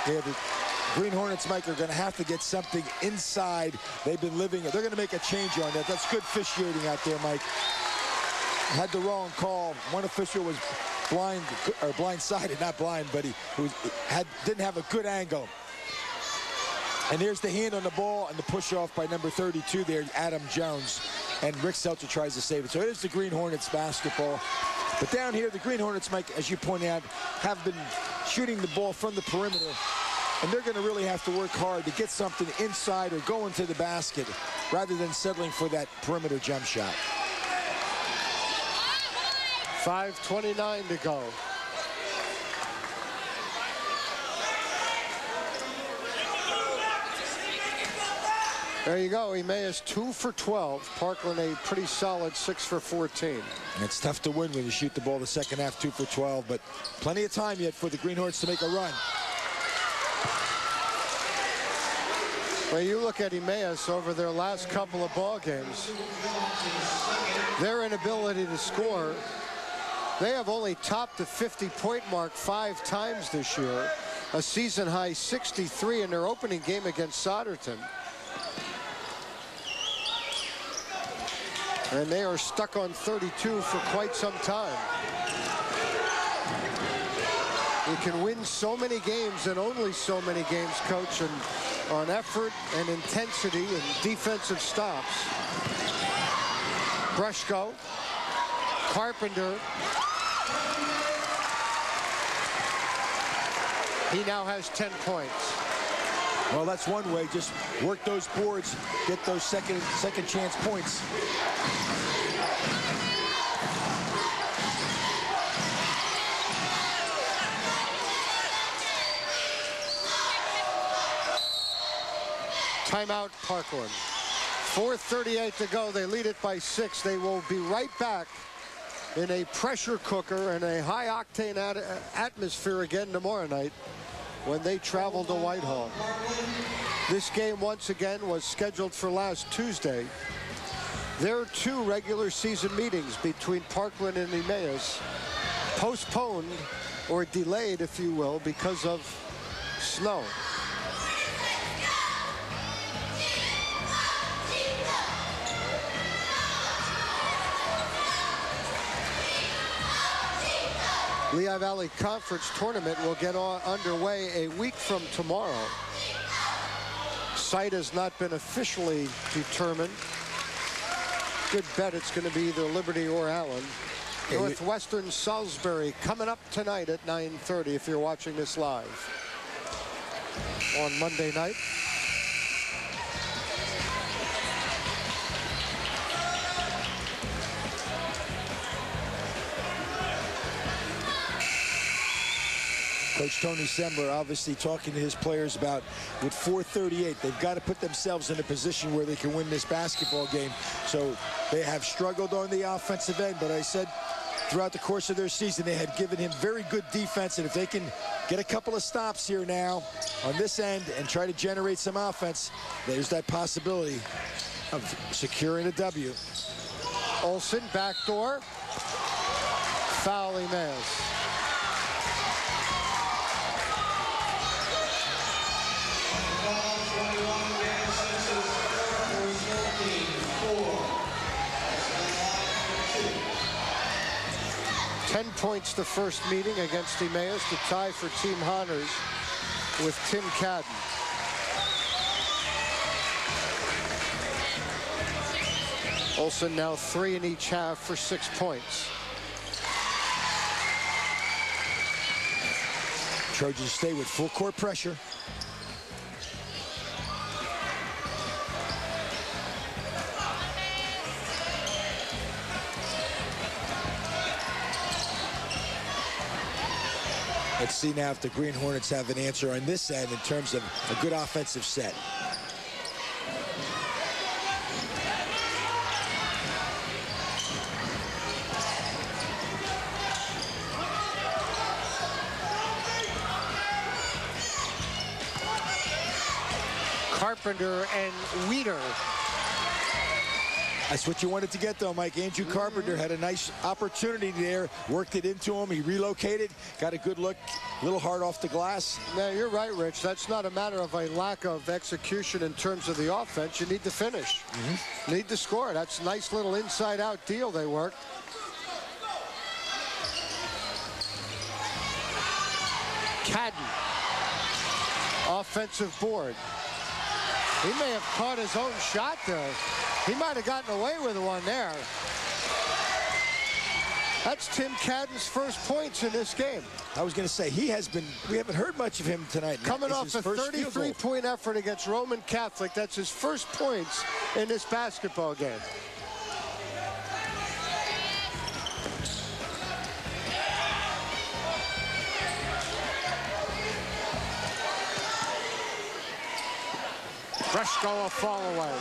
Yeah, the Green Hornets, Mike, are going to have to get something inside. They've been living it. They're going to make a change on that. That's good officiating out there, Mike. Had the wrong call. One official was blindsided, not blind, but he didn't have a good angle. And there's the hand on the ball and the push off by number 32 there, Adam Jones. And Rick Seltzer tries to save it. So it is the Green Hornets basketball. But down here, the Green Hornets, Mike, as you pointed out, have been shooting the ball from the perimeter. And they're going to really have to work hard to get something inside or go into the basket rather than settling for that perimeter jump shot. 5:29 to go. There you go. Emmaus 2 for 12. Parkland a pretty solid 6 for 14. And it's tough to win when you shoot the ball the second half 2 for 12, but plenty of time yet for the Green Hornets to make a run. Well, you look at Emmaus over their last couple of ball games, their inability to score. They have only topped the 50-point mark 5 times this year, a season-high 63 in their opening game against Souderton. And they are stuck on 32 for quite some time. You can win so many games and only so many games, Coach, and on effort and intensity and defensive stops. Brushko, Carpenter. He now has 10 points. Well, that's one way. Just work those boards, get those second chance points. Timeout, Parkland. 4:38 to go. They lead it by 6. They will be right back in a pressure cooker and a high-octane atmosphere again tomorrow night when they travel to Whitehall. This game, once again, was scheduled for last Tuesday. There are 2 regular season meetings between Parkland and Emmaus, postponed or delayed, if you will, because of snow. Lehigh Valley Conference Tournament will get underway a week from tomorrow. Site has not been officially determined. good bet it's going to be either Liberty or Allen. Northwestern Salisbury coming up tonight at 9:30 if you're watching this live on Monday night. Coach Tony Semler obviously talking to his players about with 4:38, they've got to put themselves in a position where they can win this basketball game. So they have struggled on the offensive end, but I said throughout the course of their season they had given him very good defense, and if they can get a couple of stops here now on this end and try to generate some offense, there's that possibility of securing a W. Olsen backdoor. Foul Emmaus. Points the first meeting against Emmaus to tie for team honors with Tim Cadden. Olsen now 3 in each half for 6 points. Trojans stay with full court pressure. Let's see now if the Green Hornets have an answer on this end in terms of a good offensive set. Carpenter and Weeder. That's what you wanted to get, though, Mike. Andrew Carpenter had a nice opportunity there, worked it into him. He relocated, got a good look, a little hard off the glass. Now, you're right, Rich. That's not a matter of a lack of execution in terms of the offense. You need to finish. Need to score. That's a nice little inside-out deal they worked. Cadden. Offensive board. He may have caught his own shot there. He might have gotten away with one there. That's Tim Cadden's first points in this game. I was going to say, he has been, we haven't heard much of him tonight. Coming off a 33-point effort against Roman Catholic. That's his first points in this basketball game. Brushko a fall away.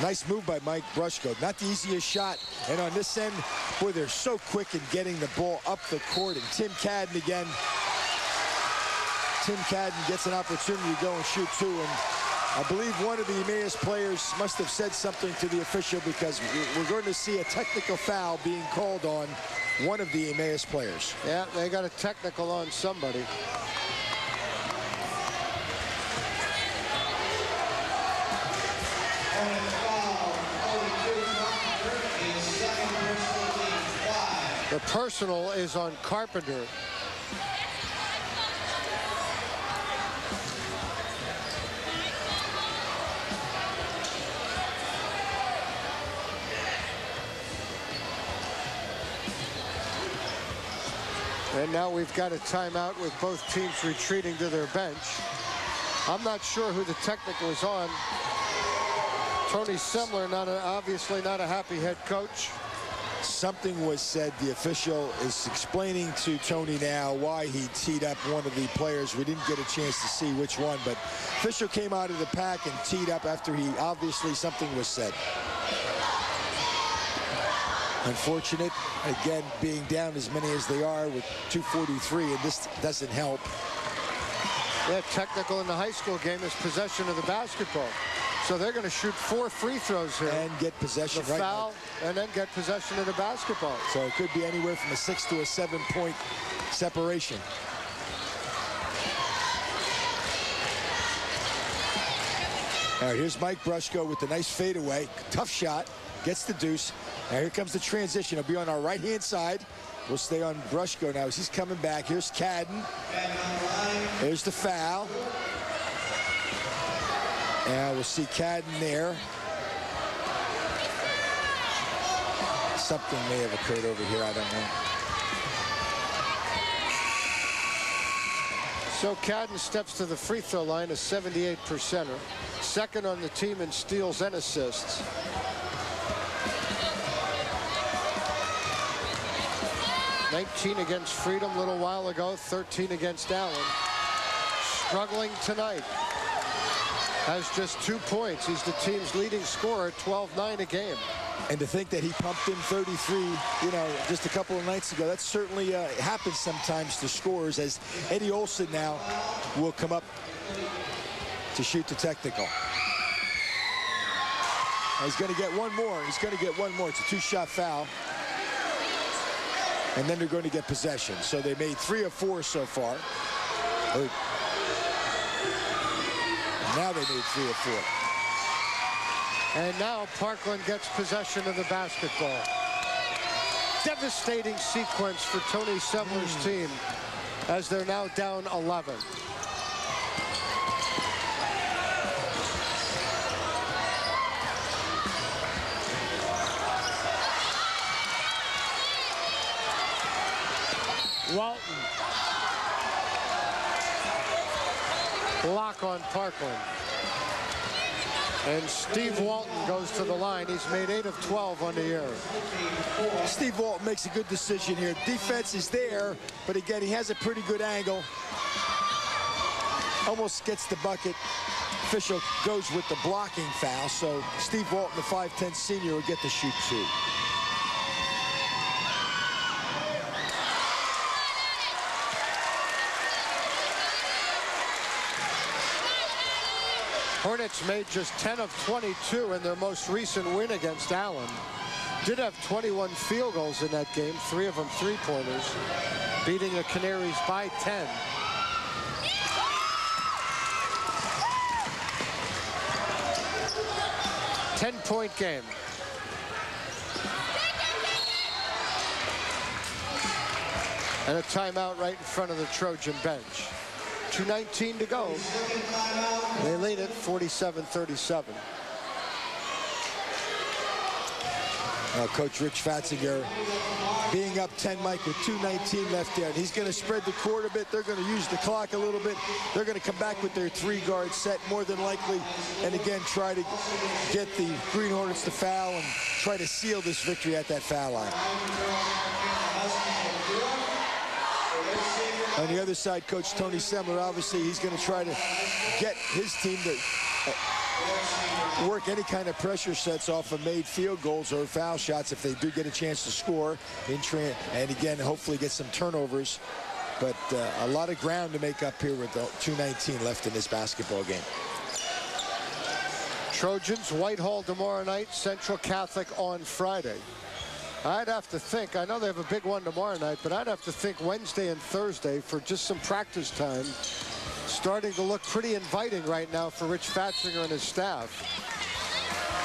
Nice move by Mike Brushko. Not the easiest shot. And on this end, boy, they're so quick in getting the ball up the court. And Tim Cadden again. Tim Cadden gets an opportunity to go and shoot too. And I believe one of the Emmaus players must have said something to the official, because we're going to see a technical foul being called on one of the Emmaus players. Yeah, they got a technical on somebody. The personal is on Carpenter. And now we've got a timeout with both teams retreating to their bench. I'm not sure who the technical is on. Tony Semler, obviously not a happy head coach. Something was said. The official is explaining to Tony now why he teed up one of the players. We didn't get a chance to see which one, but official came out of the pack and teed up after he obviously something was said. Unfortunate, again, being down as many as they are with 2:43, and this doesn't help. Yeah, technical in the high school game is possession of the basketball. So they're going to shoot 4 free throws here. And get possession, the foul, and then get possession of the basketball. So it could be anywhere from a 6 to a 7-point separation. All right, here's Mike Brushko with the nice fadeaway. Tough shot, gets the deuce. Now here comes the transition. It'll be on our right-hand side. We'll stay on Brushko now as he's coming back. Here's Cadden. There's the foul. And we'll see Cadden there. Something may have occurred over here. I don't know. So Cadden steps to the free throw line, a 78%er. Second on the team in steals and assists. $19 against Freedom a little while ago, 13 against Allen. Struggling tonight. Has just 2 points. He's the team's leading scorer, 12-9 a game. And to think that he pumped in 33, you know, just a couple of nights ago, that certainly happens sometimes to scorers, as Eddie Olson now will come up to shoot the technical. He's going to get one more. He's going to get one more. It's a 2-shot foul. And then they're going to get possession. So they made 3 of 4 so far. Now they made 3 of 4. And now Parkland gets possession of the basketball. Devastating sequence for Tony Semler's team as they're now down 11. Walton. Block on Parkland. And Steve Walton goes to the line. He's made 8 of 12 on the year. Steve Walton makes a good decision here. Defense is there, but again, he has a pretty good angle. Almost gets the bucket. Official goes with the blocking foul, so Steve Walton, the 5'10" senior, will get to shoot 2. Hornets made just 10 of 22 in their most recent win against Allen. Did have 21 field goals in that game, 3 of them three-pointers, beating the Canaries by 10. Ten-point game. And a timeout right in front of the Trojan bench. 2:19 to go. They lead it 47-37. Now Coach Rich Fatzinger being up 10, Mike, with 2:19 left there. And he's going to spread the court a bit. They're going to use the clock a little bit. They're going to come back with their 3-guard set more than likely. And again, try to get the Green Hornets to foul and try to seal this victory at that foul line. On the other side, Coach Tony Semler, obviously, he's going to try to get his team to work any kind of pressure sets off of made field goals or foul shots if they do get a chance to score. And again, hopefully get some turnovers. But a lot of ground to make up here with 2:19 left in this basketball game. Trojans, Whitehall tomorrow night, Central Catholic on Friday. I'd have to think, I know they have a big one tomorrow night, but I'd have to think Wednesday and Thursday for just some practice time. Starting to look pretty inviting right now for Rich Fatzinger and his staff.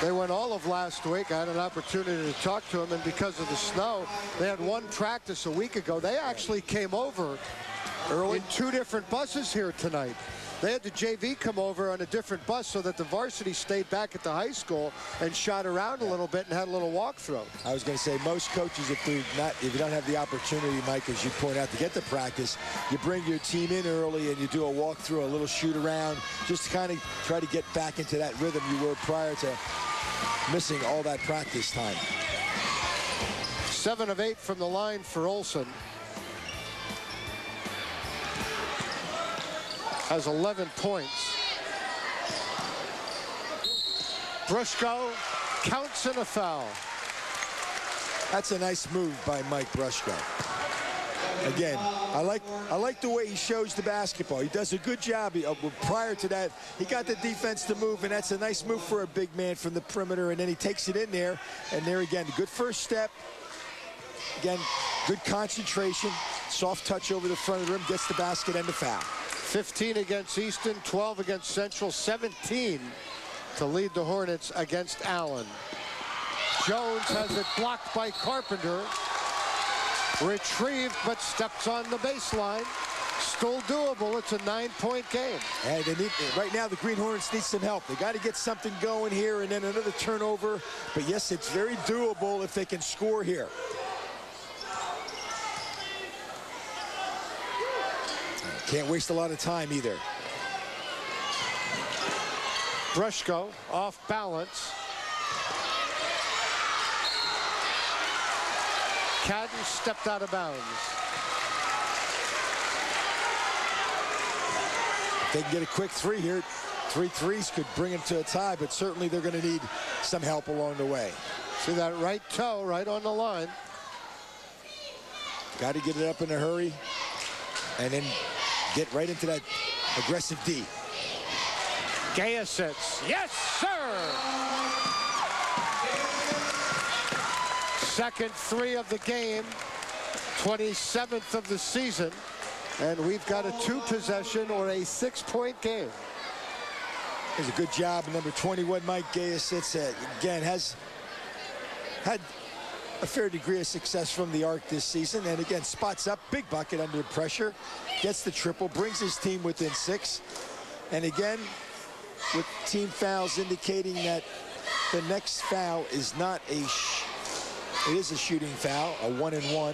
They went all of last week. I had an opportunity to talk to him, and because of the snow, they had one practice a week ago. They actually came over in 2 different buses here tonight. They had the JV come over on a different bus so that the varsity stayed back at the high school and shot around a little bit and had a little walkthrough. I was going to say, most coaches, if you don't have the opportunity, Mike, as you point out, to get to practice, you bring your team in early and you do a walkthrough, a little shoot around, just to kind of try to get back into that rhythm you were prior to missing all that practice time. 7 of 8 from the line for Olson. Has 11 points. Brushko counts in a foul. That's a nice move by Mike Brushko. Again, I like the way he shows the basketball. He does a good job. Prior to that, he got the defense to move, and that's a nice move for a big man from the perimeter, and then he takes it in there, and there again, good first step. Again, good concentration, soft touch over the front of the rim, gets the basket and the foul. 15 against Easton, 12 against Central, 17 to lead the Hornets against Allen. Jones has it blocked by Carpenter. Retrieved, but steps on the baseline. still doable. It's a 9-point game. And they need, right now, the Green Hornets need some help. They got to get something going here, and then another turnover. But yes, it's very doable if they can score here. Can't waste a lot of time either. Brushko off balance. Cadden stepped out of bounds. If they can get a quick three here, 3 threes could bring them to a tie, but certainly they're going to need some help along the way. See that right toe right on the line. Got to get it up in a hurry and then get right into that aggressive D. Gaya sits. Yes, sir! Second three of the game, 27th of the season, and we've got a 2-possession or a 6-point game. It's a good job. Number 21, Mike Gayasitz, again, has had a fair degree of success from the arc this season. And again, spots up, big bucket under pressure, gets the triple, brings his team within 6. And again, with team fouls indicating that the next foul is not a it is a shooting foul, a 1-and-1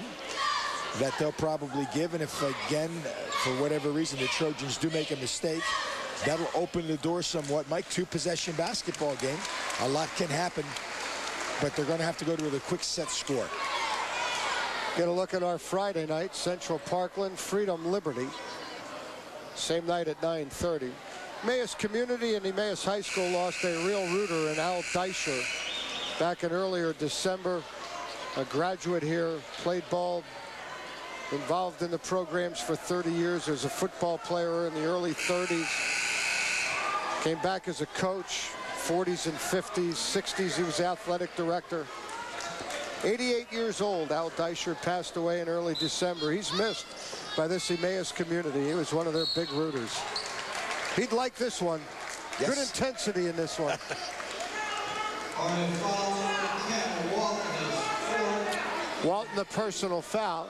that they'll probably give. And if, again, for whatever reason, the Trojans do make a mistake, that'll open the door somewhat. Mike, 2-possession basketball game. A lot can happen, but they're going to have to go to a quick set score. Get a look at our Friday night. Central Parkland, Freedom Liberty. Same night at 9:30. Emmaus Community and Emmaus High School lost a real rooter in Al Deisher back in earlier December. A graduate here, played ball, involved in the programs for 30 years as a football player in the early 30s. Came back as a coach, 40s and 50s, 60s he was athletic director. 88 years old, Al Deisher passed away in early December. He's missed by this Emmaus community. He was one of their big rooters. He'd like this one. Yes. Good intensity in this one. Walton, the personal foul.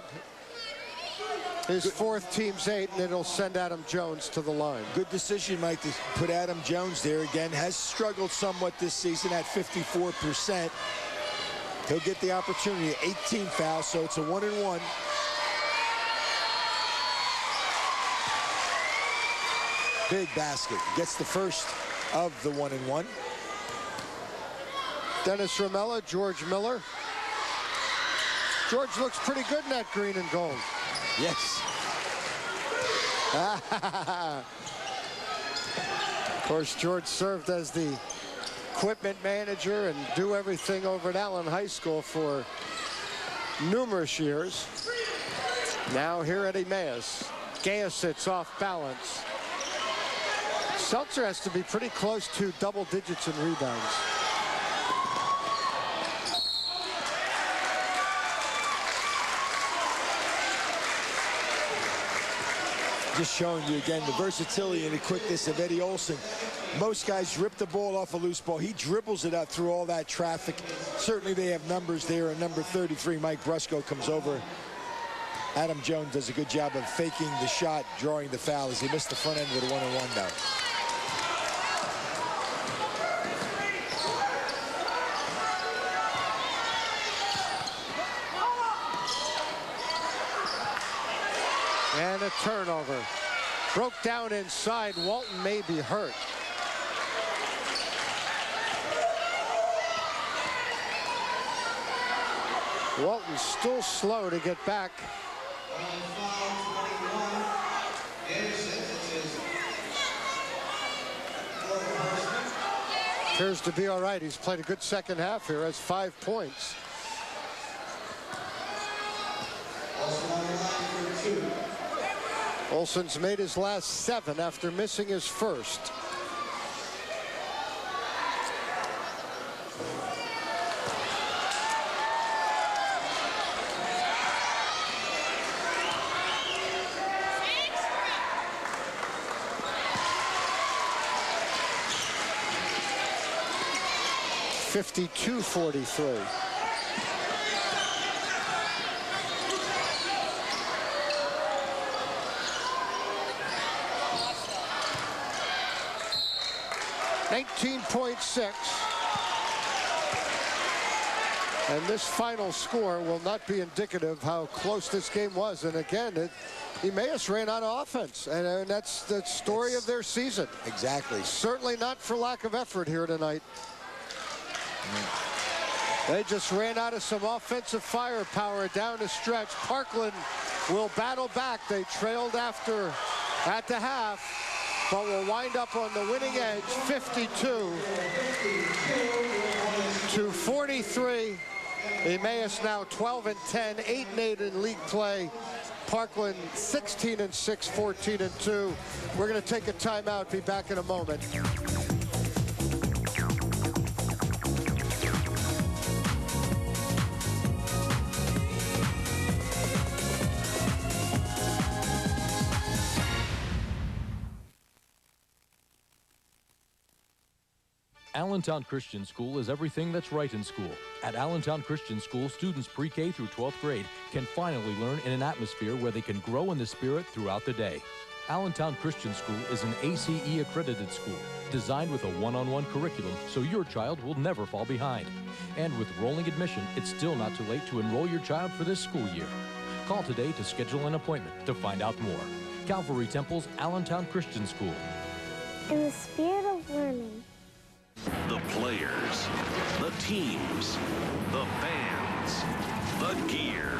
His 4th, team's 8, and it'll send Adam Jones to the line. Good decision, Mike, to put Adam Jones there. Again, has struggled somewhat this season at 54%. He'll get the opportunity. 18 fouls, so it's a 1-and-1. Big basket. Gets the first of the 1-and-1. Dennis Ramella, George Miller. George looks pretty good in that green and gold. Yes. Of course, George served as the equipment manager and do everything over at Allen High School for numerous years. Now here at Emmaus, Gaya sits off balance. Seltzer has to be pretty close to double digits in rebounds. Just showing you again the versatility and the quickness of Eddie Olson. Most guys rip the ball off a loose ball. He dribbles it out through all that traffic. Certainly they have numbers there. And number 33, Mike Brushko, comes over. Adam Jones does a good job of faking the shot, drawing the foul as he missed the front end with a 1-on-1 now. And a turnover. Broke down inside. Walton may be hurt. Walton's still slow to get back. Appears to be all right. He's played a good second half here. Has 5 points. Olson's made his last 7 after missing his first. .52-43. 19.6. And this final score will not be indicative how close this game was. And again, Emmaus ran out of offense, and that's the story of their season. Exactly. Certainly not for lack of effort here tonight. They just ran out of some offensive firepower down the stretch. Parkland will battle back. They trailed after at the half, but will wind up on the winning edge, 52-43. Emmaus now 12-10, 8-8 in league play. Parkland 16-6, 14-2. We're going to take a timeout. Be back in a moment. Allentown Christian School is everything that's right in school. At Allentown Christian School, students pre-K through 12th grade can finally learn in an atmosphere where they can grow in the spirit throughout the day. Allentown Christian School is an ACE accredited school designed with a one-on-one curriculum so your child will never fall behind. And with rolling admission, it's still not too late to enroll your child for this school year. Call today to schedule an appointment to find out more. Calvary Temple's Allentown Christian School. In the spirit of learning. The players, the teams, the fans, the gear.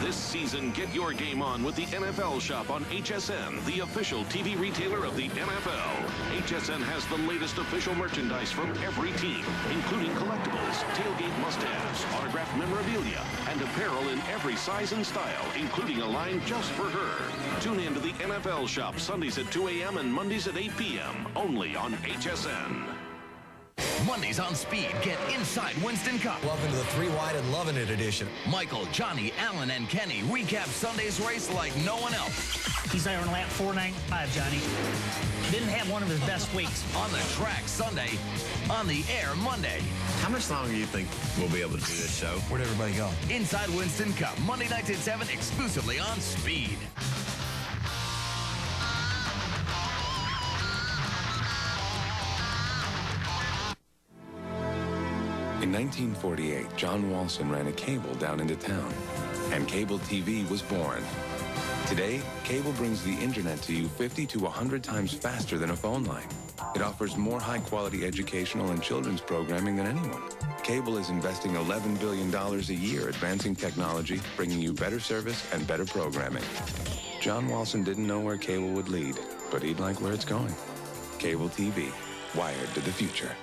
This season, get your game on with the NFL Shop on HSN, the official TV retailer of the NFL. HSN has the latest official merchandise from every team, including collectibles, tailgate must-haves, autographed memorabilia, and apparel in every size and style, including a line just for her. Tune in to the NFL Shop Sundays at 2 a.m. and Mondays at 8 p.m. only on HSN. Mondays on Speed, get inside Winston Cup. Welcome to the 3 Wide and Loving It edition. Michael, Johnny, Alan, and Kenny recap Sunday's race like no one else. He's there on lap 495, Johnny. Didn't have one of his best weeks. On the track Sunday, on the air Monday. How much longer do you think we'll be able to do this show? Where'd everybody go? Inside Winston Cup, Monday nights at 7, exclusively on Speed. In 1948, John Walson ran a cable down into town, and cable TV was born. Today, cable brings the internet to you 50 to 100 times faster than a phone line. It offers more high-quality educational and children's programming than anyone. Cable is investing $11 billion a year advancing technology, bringing you better service and better programming. John Walson didn't know where cable would lead, but he'd like where it's going. Cable TV, wired to the future.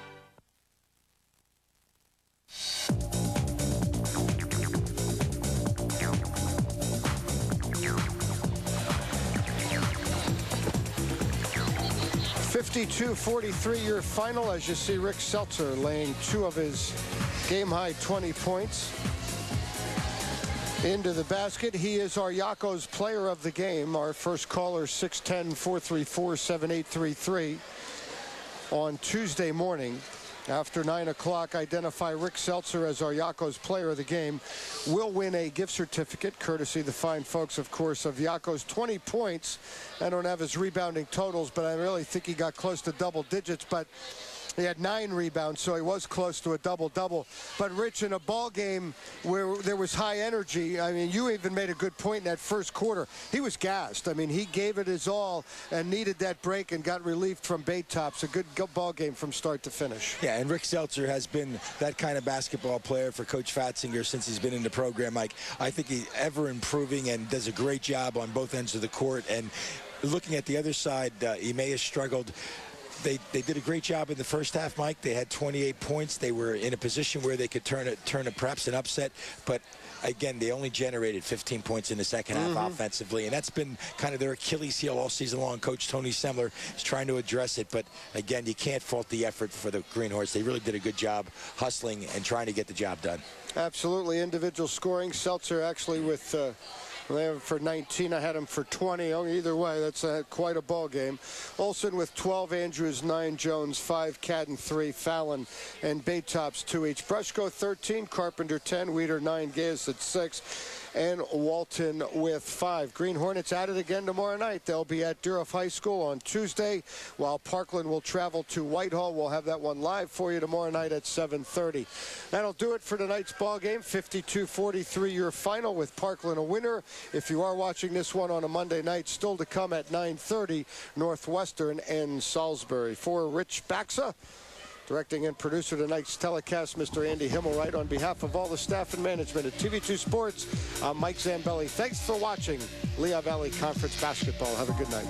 (52-43) your final, as you see Rick Seltzer laying 2 of his game-high 20 points into the basket. He is our Yakos player of the game. Our first caller, 610-434-7833 on Tuesday morning. After 9 o'clock, identify Rick Seltzer as our Yakos player of the game. Will win a gift certificate, courtesy the fine folks, of course, of Yakos. 20 points. I don't have his rebounding totals, but I really think he got close to double digits. But he had 9 rebounds, so he was close to a double-double. But, Rich, in a ball game where there was high energy, I mean, you even made a good point in that first quarter. He was gassed. I mean, he gave it his all and needed that break and got relieved from bait tops. A good ball game from start to finish. Yeah, and Rick Seltzer has been that kind of basketball player for Coach Fatzinger since he's been in the program. Like, I think he's ever improving and does a great job on both ends of the court. And looking at the other side, Emmaus struggled. They did a great job in the first half, Mike. They had 28 points. They were in a position where they could turn it perhaps an upset. But, again, they only generated 15 points in the second half offensively. And that's been kind of their Achilles heel all season long. Coach Tony Semler is trying to address it. But, again, you can't fault the effort for the Green Horse. They really did a good job hustling and trying to get the job done. Absolutely. Individual scoring. Seltzer actually with... They have him for 19. I had him for 20. Oh, either way, that's quite a ball game. Olsen with 12, Andrews 9, Jones 5, Cadden 3, Fallon and Baytops 2 each. Brushko 13, Carpenter 10, Weeder 9, Gaius at 6. and Walton with 5. Green Hornets at it again tomorrow night. They'll be at Durham High School on Tuesday, while Parkland will travel to Whitehall. We'll have that one live for you tomorrow night at 7:30. That'll do it for tonight's ball game. 52-43 your final, with Parkland a winner. If you are watching this one on a Monday night, still to come at 9:30, Northwestern and Salisbury. For Rich Baxa, directing and producer tonight's telecast, Mr. Andy Himmelwright. On behalf of all the staff and management at TV2 Sports, I'm Mike Zambelli. Thanks for watching Lehigh Valley Conference Basketball. Have a good night.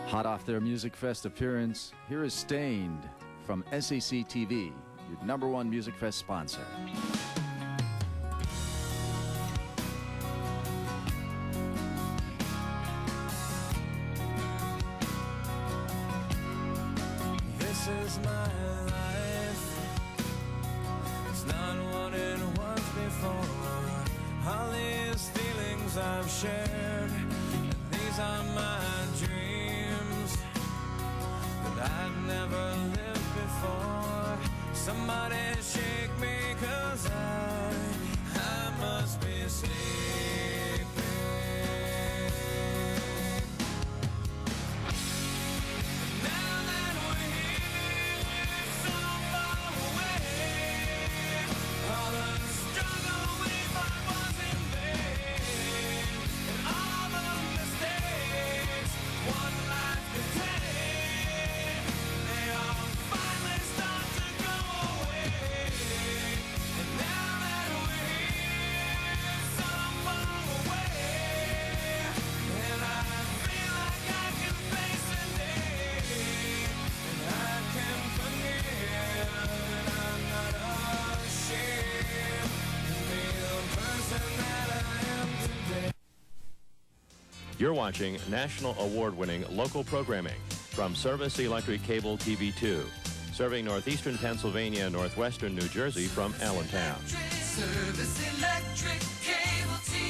Hot off their Music Fest appearance, here is Stained from SEC TV, your #1 Music Fest sponsor. This is my life. It's not what it was before. All these feelings I've shared, and these are my dreams that I'd never lived before. Somebody shake me, 'cause I must be sleeping. Now that we're here, so far away, all the struggle we thought was in vain, and all the mistakes one life could take, they all finally start to go away. And now that we're here, so far away, and I feel like I can face a day, and I can forgive, and I'm not ashamed to be the person that I am today. You're watching national award-winning local programming from Service Electric Cable TV2, serving northeastern Pennsylvania and northwestern New Jersey from Allentown. Service Electric Cable TV.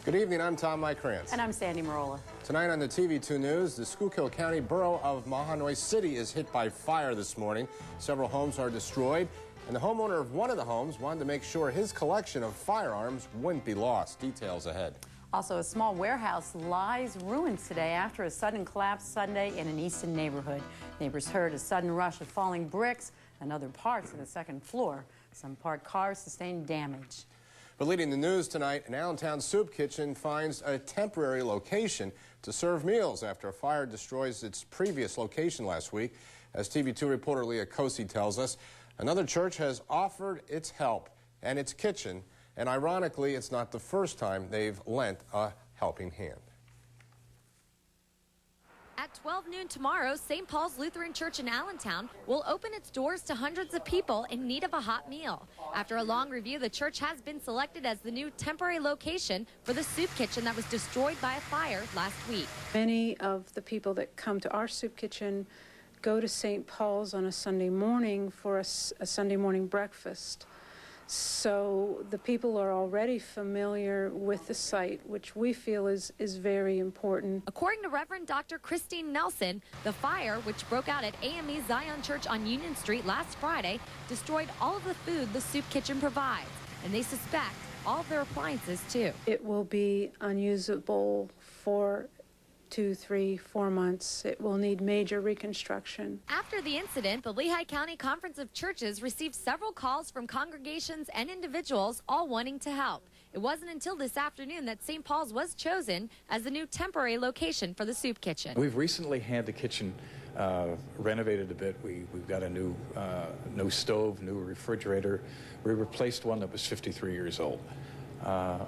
Good evening, I'm Tom Mike Krantz. And I'm Sandy Marola. Tonight on the TV2 News, the Schuylkill County borough of Mahanoy City is hit by fire this morning. Several homes are destroyed, and the homeowner of one of the homes wanted to make sure his collection of firearms wouldn't be lost. Details ahead. Also, a small warehouse lies ruined today after a sudden collapse Sunday in an Easton neighborhood. Neighbors heard a sudden rush of falling bricks and other parts of the second floor. Some parked cars sustained damage. But leading the news tonight, an Allentown soup kitchen finds a temporary location to serve meals after a fire destroys its previous location last week. As TV2 reporter Leah Cosi tells us, another church has offered its help and its kitchen, and ironically, it's not the first time they've lent a helping hand. At 12 noon tomorrow, St. Paul's Lutheran Church in Allentown will open its doors to hundreds of people in need of a hot meal. After a long review, the church has been selected as the new temporary location for the soup kitchen that was destroyed by a fire last week. Many of the people that come to our soup kitchen go to St. Paul's on a Sunday morning for a Sunday morning breakfast. So the people are already familiar with the site, which we feel is very important. According to Reverend Dr. Christine Nelson, the fire, which broke out at AME Zion Church on Union Street last Friday, destroyed all of the food the soup kitchen provides, and they suspect all of their appliances too. It will be unusable for 2, 3, 4 months. It will need major reconstruction. After the incident, the Lehigh County Conference of Churches received several calls from congregations and individuals all wanting to help. It wasn't until this afternoon that St. Paul's was chosen as the new temporary location for the soup kitchen. We've recently had the kitchen renovated a bit. We've got a new stove, new refrigerator. We replaced one that was 53 years old.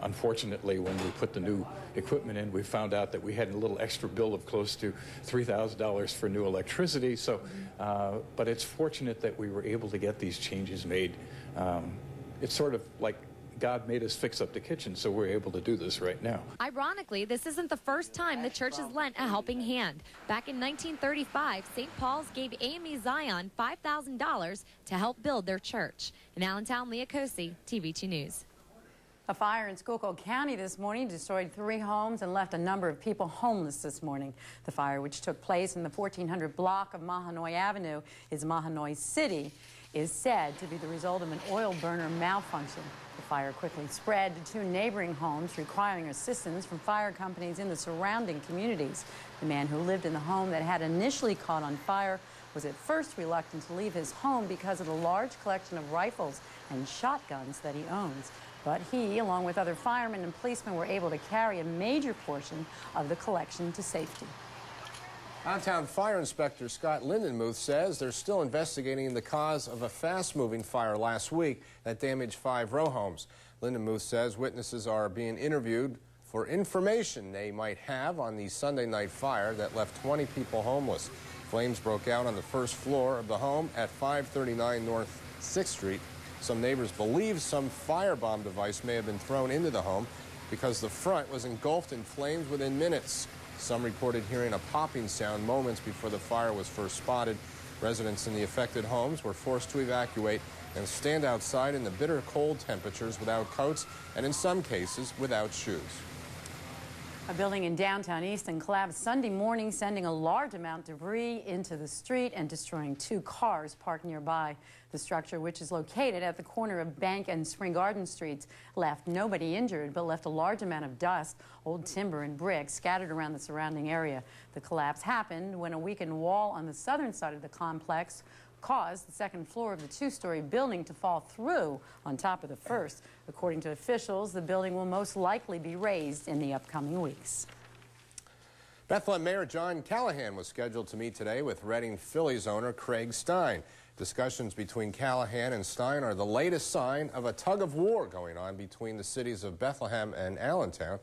Unfortunately, when we put the new equipment in, we found out that we had a little extra bill of close to $3,000 for new electricity. So, but it's fortunate that we were able to get these changes made. It's sort of like God made us fix up the kitchen, so we're able to do this right now. Ironically, this isn't the first time the church has lent a helping hand. Back in 1935, St. Paul's gave AME Zion $5,000 to help build their church. In Allentown, Leah Cosi, TV2 News. A fire in Schuylkill County this morning destroyed 3 homes and left a number of people homeless this morning. The fire, which took place in the 1400 block of Mahanoy Avenue in Mahanoy City, is said to be the result of an oil burner malfunction. The fire quickly spread to 2 neighboring homes, requiring assistance from fire companies in the surrounding communities. The man who lived in the home that had initially caught on fire was at first reluctant to leave his home because of the large collection of rifles and shotguns that he owns. But he, along with other firemen and policemen, were able to carry a major portion of the collection to safety. Downtown Fire Inspector Scott Lindenmuth says they're still investigating the cause of a fast-moving fire last week that damaged 5 row homes. Lindenmuth says witnesses are being interviewed for information they might have on the Sunday night fire that left 20 people homeless. Flames broke out on the first floor of the home at 539 North 6th Street. Some neighbors believe some firebomb device may have been thrown into the home because the front was engulfed in flames within minutes. Some reported hearing a popping sound moments before the fire was first spotted. Residents in the affected homes were forced to evacuate and stand outside in the bitter cold temperatures without coats and in some cases without shoes. A building in downtown Easton collapsed Sunday morning, sending a large amount of debris into the street and destroying 2 cars parked nearby. The structure, which is located at the corner of Bank and Spring Garden Streets, left nobody injured, but left a large amount of dust, old timber and bricks scattered around the surrounding area. The collapse happened when a weakened wall on the southern side of the complex caused the second floor of the 2-story building to fall through on top of the first. According to officials, the building will most likely be raised in the upcoming weeks. Bethlehem Mayor John Callahan was scheduled to meet today with Reading Phillies owner Craig Stein. Discussions between Callahan and Stein are the latest sign of a tug-of-war going on between the cities of Bethlehem and Allentown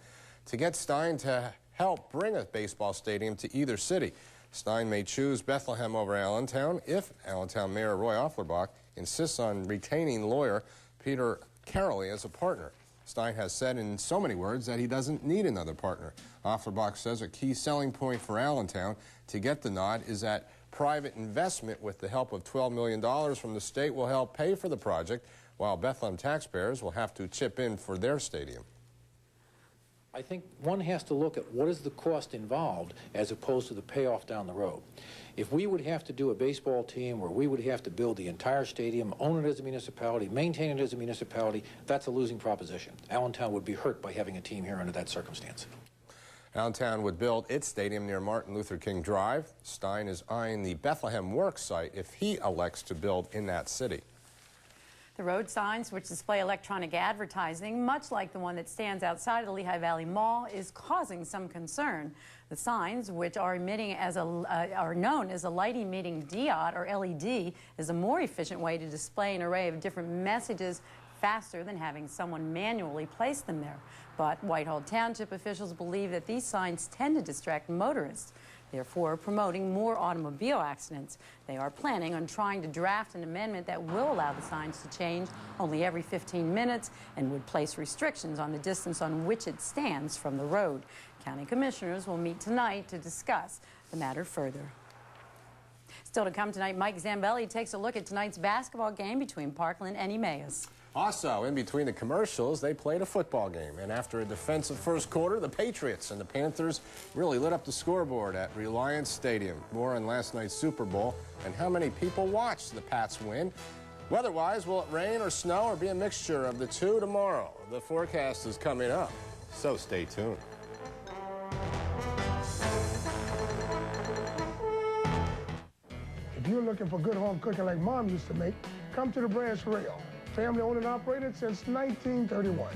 to get Stein to help bring a baseball stadium to either city. Stein may choose Bethlehem over Allentown if Allentown Mayor Roy Offlerbach insists on retaining lawyer Peter Carrolley as a partner. Stein has said in so many words that he doesn't need another partner. Offlerbach says a key selling point for Allentown to get the nod is that private investment with the help of $12 million from the state will help pay for the project, while Bethlehem taxpayers will have to chip in for their stadium. I think one has to look at what is the cost involved as opposed to the payoff down the road. If we would have to do a baseball team where we would have to build the entire stadium, own it as a municipality, maintain it as a municipality, that's a losing proposition. Allentown would be hurt by having a team here under that circumstance. Allentown would build its stadium near Martin Luther King Drive. Stein is eyeing the Bethlehem work site if he elects to build in that city. The road signs, which display electronic advertising, much like the one that stands outside of the Lehigh Valley Mall, is causing some concern. The signs, which are are known as a light-emitting diode, or LED, is a more efficient way to display an array of different messages faster than having someone manually place them there. But Whitehall Township officials believe that these signs tend to distract motorists, therefore promoting more automobile accidents. They are planning on trying to draft an amendment that will allow the signs to change only every 15 minutes and would place restrictions on the distance on which it stands from the road. County commissioners will meet tonight to discuss the matter further. Still to come tonight, Mike Zambelli takes a look at tonight's basketball game between Parkland and Emmaus. Also, in between the commercials, they played a football game. And after a defensive first quarter, the Patriots and the Panthers really lit up the scoreboard at Reliance Stadium. More on last night's Super Bowl and how many people watched the Pats win. Weather-wise, will it rain or snow or be a mixture of the two tomorrow? The forecast is coming up, so stay tuned. If you're looking for good home cooking like Mom used to make, come to the Brass Rail. Family owned and operated since 1931.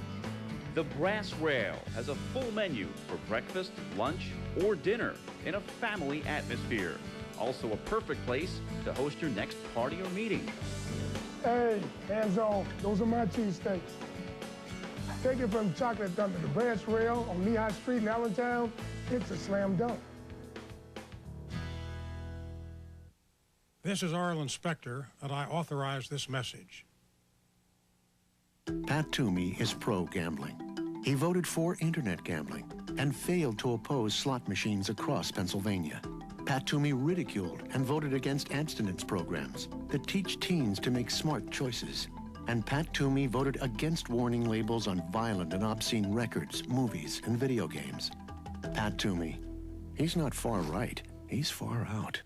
The Brass Rail has a full menu for breakfast, lunch, or dinner in a family atmosphere. Also a perfect place to host your next party or meeting. Hey, hands on. Those are my cheesesteaks. Take it from Chocolate Thunder, the Brass Rail on Lehigh Street in Allentown. It's a slam dunk. This is Arlen Specter, and I authorize this message. Pat Toomey is pro-gambling. He voted for internet gambling and failed to oppose slot machines across Pennsylvania. Pat Toomey ridiculed and voted against abstinence programs that teach teens to make smart choices. And Pat Toomey voted against warning labels on violent and obscene records, movies, and video games. Pat Toomey, he's not far right, he's far out.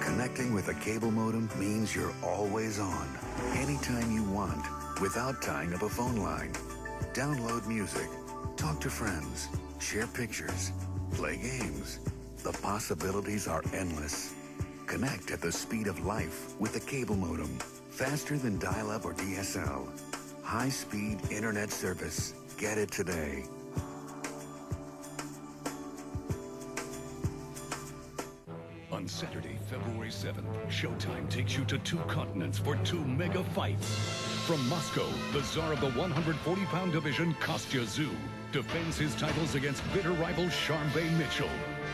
Connecting with a cable modem means you're always on, anytime you want, without tying up a phone line. Download music, talk to friends, share pictures, play games, The possibilities are endless. Connect at the speed of life with the cable modem. Faster than dial-up or DSL. High-speed internet service. Get it today. On Saturday, February 7th, Showtime takes you to 2 continents for 2 mega fights. From Moscow, the czar of the 140-pound division, Kostya Tszyu, defends his titles against bitter rival Sharmba Mitchell.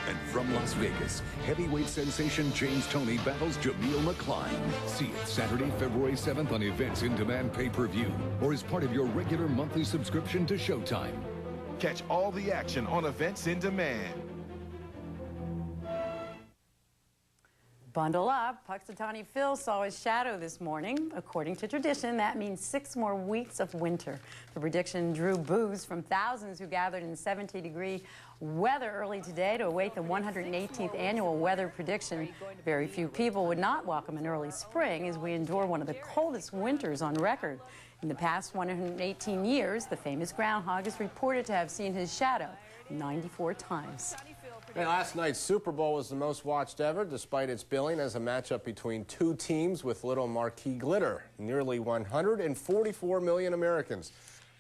And from Las Vegas, heavyweight sensation James Toney battles Jameel McCline. See it Saturday, February 7th on Events in Demand pay-per-view or as part of your regular monthly subscription to Showtime. Catch all the action on Events in Demand. Bundle up. Puxatawny Phil saw his shadow this morning. According to tradition, that means 6 more weeks of winter. The prediction drew boos from thousands who gathered in 70-degree weather early today to await the 118th annual weather prediction. Very few people would not welcome an early spring as we endure one of the coldest winters on record. In the past 118 years, the famous groundhog is reported to have seen his shadow 94 times. And last night's Super Bowl was the most watched ever, despite its billing as a matchup between 2 teams with little marquee glitter. Nearly 144 million Americans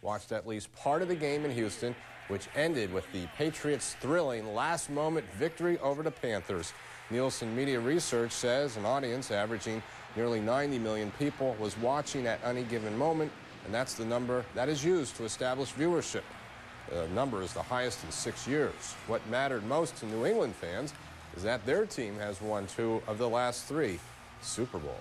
watched at least part of the game in Houston, which ended with the Patriots' thrilling last-moment victory over the Panthers. Nielsen Media Research says an audience averaging nearly 90 million people was watching at any given moment, and that's the number that is used to establish viewership. The number is the highest in 6 years. What mattered most to New England fans is that their team has won 2 of the last 3 Super Bowls.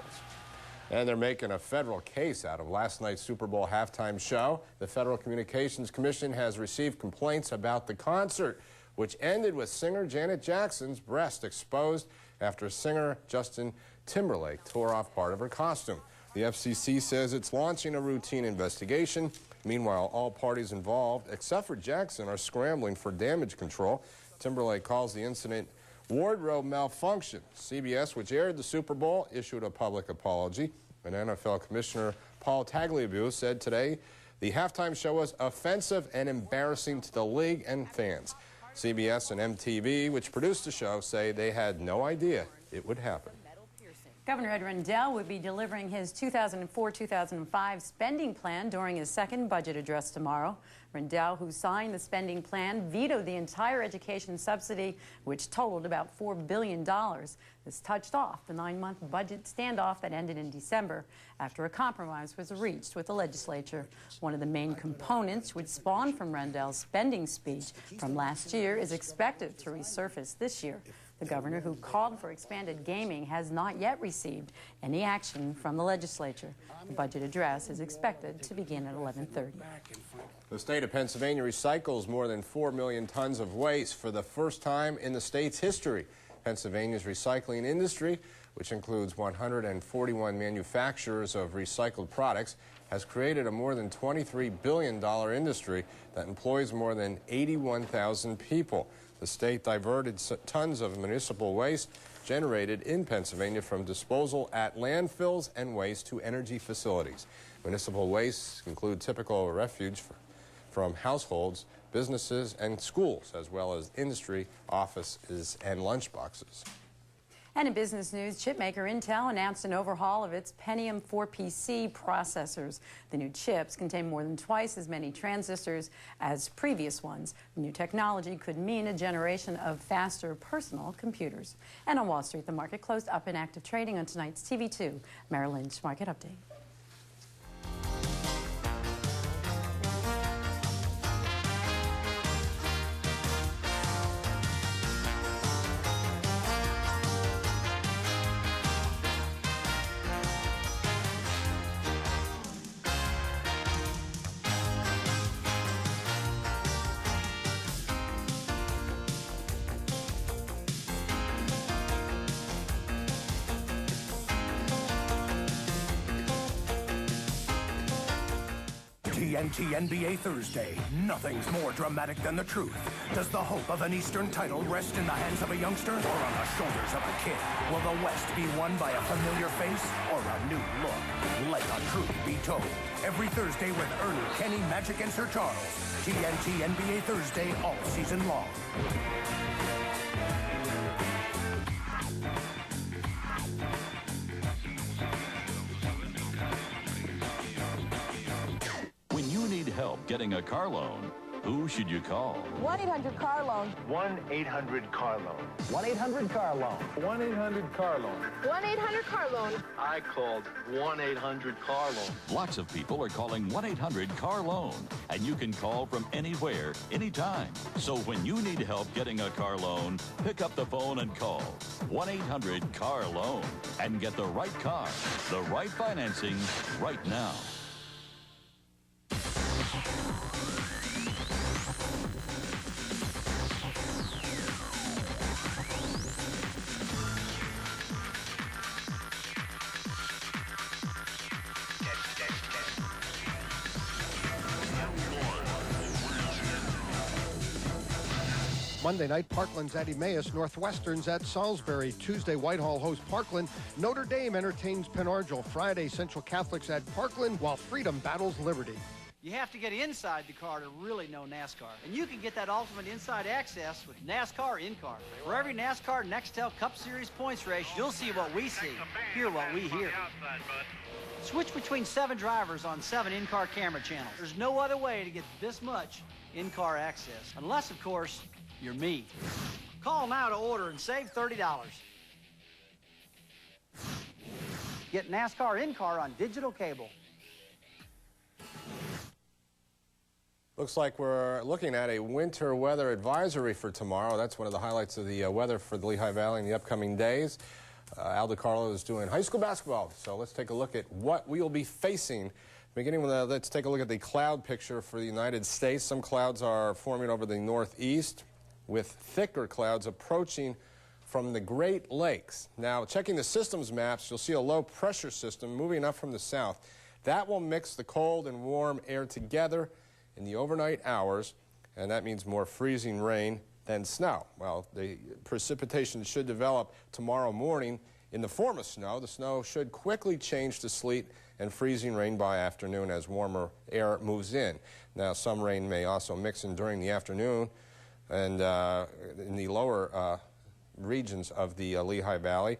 And they're making a federal case out of last night's Super Bowl halftime show. The Federal Communications Commission has received complaints about the concert, which ended with singer Janet Jackson's breast exposed after singer Justin Timberlake tore off part of her costume. The FCC says it's launching a routine investigation. Meanwhile, all parties involved, except for Jackson, are scrambling for damage control. Timberlake calls the incident wardrobe malfunction. CBS, which aired the Super Bowl, issued a public apology. And NFL Commissioner Paul Tagliabue said today the halftime show was offensive and embarrassing to the league and fans. CBS and MTV, which produced the show, say they had no idea it would happen. Governor Ed Rendell would be delivering his 2004-2005 spending plan during his second budget address tomorrow. Rendell, who signed the spending plan, vetoed the entire education subsidy, which totaled about $4 billion. This touched off the 9-month budget standoff that ended in December after a compromise was reached with the legislature. One of the main components which spawned from Rendell's spending speech from last year is expected to resurface this year. The governor, who called for expanded gaming, has not yet received any action from the legislature. The budget address is expected to begin at 11:30. The state of Pennsylvania recycles more than 4 million tons of waste for the first time in the state's history. Pennsylvania's recycling industry, which includes 141 manufacturers of recycled products, has created a more than $23 billion industry that employs more than 81,000 people. The state diverted tons of municipal waste generated in Pennsylvania from disposal at landfills and waste to energy facilities. Municipal wastes include typical refuse from households, businesses, and schools, as well as industry, offices, and lunchboxes. And in business news, chipmaker Intel announced an overhaul of its Pentium 4PC processors. The new chips contain more than twice as many transistors as previous ones. The new technology could mean a generation of faster personal computers. And on Wall Street, the market closed up in active trading on tonight's TV2 Merrill Lynch Market Update. TNT NBA Thursday. Nothing's more dramatic than the truth. Does the hope of an Eastern title rest in the hands of a youngster or on the shoulders of a kid? Will the West be won by a familiar face or a new look? Let the truth be told. Every Thursday with Ernie, Kenny, Magic, and Sir Charles. TNT NBA Thursday all season long. getting a car loan, who should you call? 1-800-CAR-LOAN. 1-800-CAR-LOAN. 1-800-CAR-LOAN. 1-800-CAR-LOAN. 1-800-CAR-LOAN. I called 1-800-CAR-LOAN. Lots of people are calling 1-800-CAR-LOAN, and you can call from anywhere, anytime. So when you need help getting a car loan, pick up the phone and call 1-800-CAR-LOAN and get the right car, the right financing right now. Monday night, Parkland's at Emmaus, Northwestern's at Salisbury. Tuesday, Whitehall hosts Parkland. Notre Dame entertains Penargil. Friday, Central Catholics at Parkland, while Freedom battles Liberty. You have to get inside the car to really know NASCAR. And you can get that ultimate inside access with NASCAR in-car. For every NASCAR Nextel Cup Series points race, you'll see what we see, hear what we hear. Switch between 7 drivers on 7 in-car camera channels. There's no other way to get this much in-car access. Unless, of course, you're me. Call now to order and save $30. Get NASCAR in-car on digital cable. Looks like we're looking at a winter weather advisory for tomorrow. That's one of the highlights of the weather for the Lehigh Valley in the upcoming days. Al DiCarlo is doing high school basketball, so let's take a look at what we will be facing. Beginning with, let's take a look at the cloud picture for the United States. Some clouds are forming over the northeast, with thicker clouds approaching from the Great Lakes. Now, checking the systems maps, you'll see a low pressure system moving up from the south. That will mix the cold and warm air together in the overnight hours, and that means more freezing rain than snow. Well, the precipitation should develop tomorrow morning in the form of snow. The snow should quickly change to sleet and freezing rain by afternoon as warmer air moves in. Now, some rain may also mix in during the afternoon and in the lower regions of the Lehigh Valley.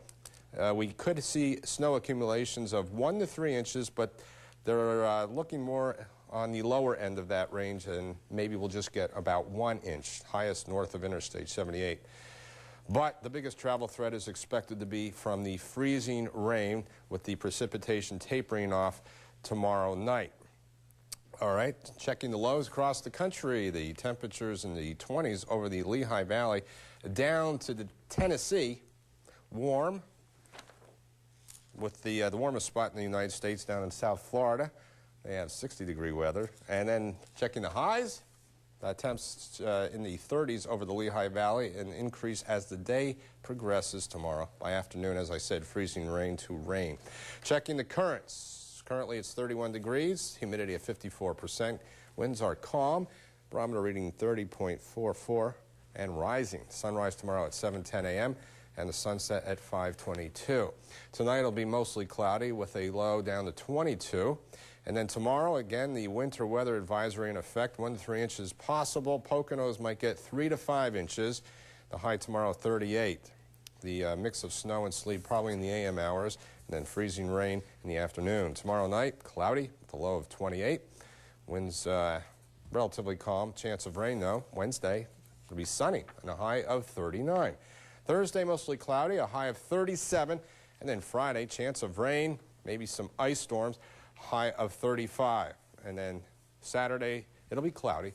We could see snow accumulations of 1 to 3 inches, but they're looking more on the lower end of that range, and maybe we'll just get about 1 inch, highest north of Interstate 78. But the biggest travel threat is expected to be from the freezing rain, with the precipitation tapering off tomorrow night. All right, checking the lows across the country, the temperatures in the 20s over the Lehigh Valley, down to the Tennessee, warm, with the warmest spot in the United States down in South Florida. They have 60-degree weather. And then checking the highs, temps in the 30s over the Lehigh Valley, an increase as the day progresses tomorrow. By afternoon, as I said, freezing rain to rain. Checking the currents. Currently, it's 31 degrees, humidity at 54%. Winds are calm, barometer reading 30.44 and rising. Sunrise tomorrow at 7:10 a.m. and the sunset at 5:22. Tonight it'll be mostly cloudy with a low down to 22. And then tomorrow, again, the winter weather advisory in effect, 1 to 3 inches possible. Poconos might get 3 to 5 inches. The high tomorrow, 38. The mix of snow and sleet probably in the a.m. hours, and then freezing rain in the afternoon. Tomorrow night, cloudy with a low of 28. Winds relatively calm. Chance of rain, though. Wednesday, it'll be sunny and a high of 39. Thursday, mostly cloudy, a high of 37. And then Friday, chance of rain, maybe some ice storms, high of 35. And then Saturday, it'll be cloudy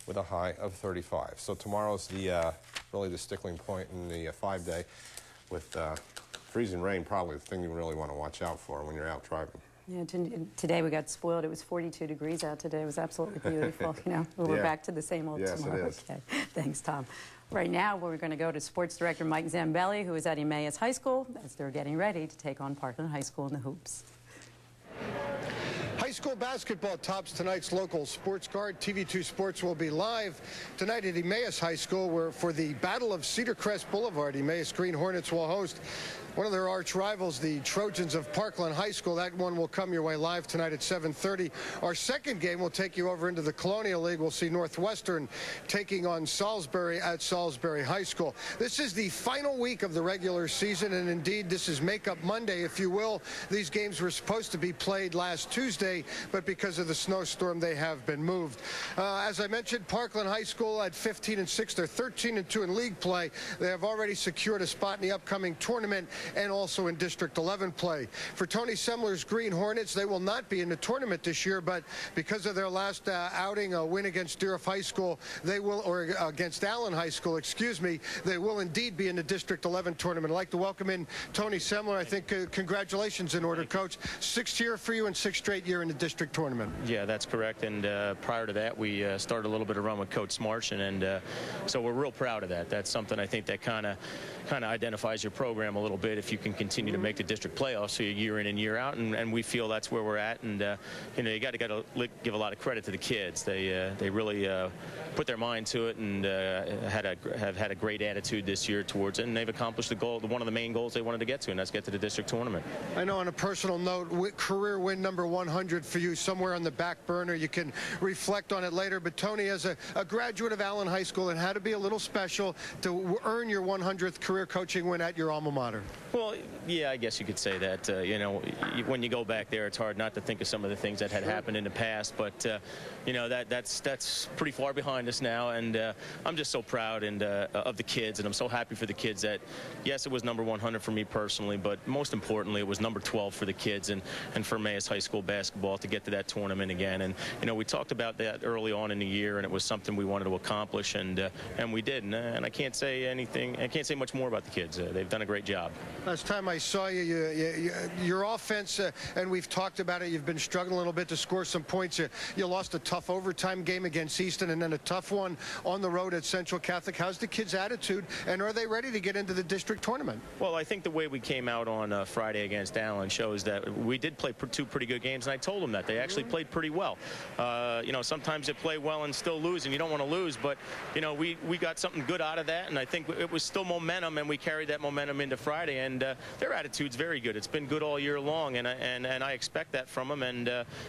with a high of 35. So tomorrow's the really the stickling point in the 5-day, with freezing rain probably the thing you really want to watch out for when you're out driving. Yeah, today we got spoiled. It was 42 degrees out today. It was absolutely beautiful. You know, we're back to the same old tomorrow. Yes, it is. Okay. Thanks, Tom. Right now, we're going to go to Sports Director Mike Zambelli, who is at Emmaus High School, as they're getting ready to take on Parkland High School in the hoops. High school basketball tops tonight's local sports card. TV2 Sports will be live tonight at Emmaus High School, where for the Battle of Cedar Crest Boulevard, Emmaus Green Hornets will host One of their arch rivals, the Trojans of Parkland High School. That one will come your way live tonight at 7:30. Our second game will take you over into the Colonial League. We'll see Northwestern taking on Salisbury at Salisbury High School. This is the final week of the regular season, and indeed this is Makeup Monday, if you will. These games were supposed to be played last Tuesday, but because of the snowstorm, they have been moved. As I mentioned, Parkland High School at 15-6. They're 13-2 in league play. They have already secured a spot in the upcoming tournament and also in District 11 play. For Tony Semler's Green Hornets, they will not be in the tournament this year, but because of their last outing, a win against Deerfield High School, they will, or against Allen High School, excuse me, they will indeed be in the District 11 tournament. I'd like to welcome in Tony Semler. I think congratulations in order, Coach. Sixth year for you and sixth straight year in the district tournament. Yeah, that's correct. And prior to that, we started a little bit of run with Coach Smarchen, and so we're real proud of that. That's something I think that kind of identifies your program a little bit if you can continue to make the district playoffs so year in and year out, and we feel that's where we're at. And you know, you got to give a lot of credit to the kids. They really put their mind to it and have had a great attitude this year towards it, and they've accomplished the goal, one of the main goals they wanted to get to, and that's get to the district tournament. I know on a personal note, career win number 100 for you, somewhere on the back burner. You can reflect on it later, but Tony, as a graduate of Allen High School, it had to be a little special to earn your 100th career coaching win at your alma mater. Well, yeah, I guess you could say that. You know, when you go back there, it's hard not to think of some of the things that had happened in the past, but you know, that's pretty far behind us now, and I'm just so proud of the kids, and I'm so happy for the kids that, yes, it was number 100 for me personally, but most importantly, it was number 12 for the kids and for Emmaus High School basketball to get to that tournament again. And you know, we talked about that early on in the year, and it was something we wanted to accomplish, and we did. And I can't say anything. I can't say much more about the kids. They've done a great job. Last time I saw you, your offense, and we've talked about it, you've been struggling a little bit to score some points. You lost a tough overtime game against Easton and then a tough one on the road at Central Catholic. How's the kids' attitude, and are they ready to get into the district tournament? Well, I think the way we came out on Friday against Allen shows that we did play two pretty good games, and I told them that. They actually played pretty well. You know, sometimes they play well and still lose, and you don't want to lose, but, you know, we got something good out of that, and I think it was still momentum, and we carried that momentum into Friday, and their attitude's very good. It's been good all year long, and I expect that from them, and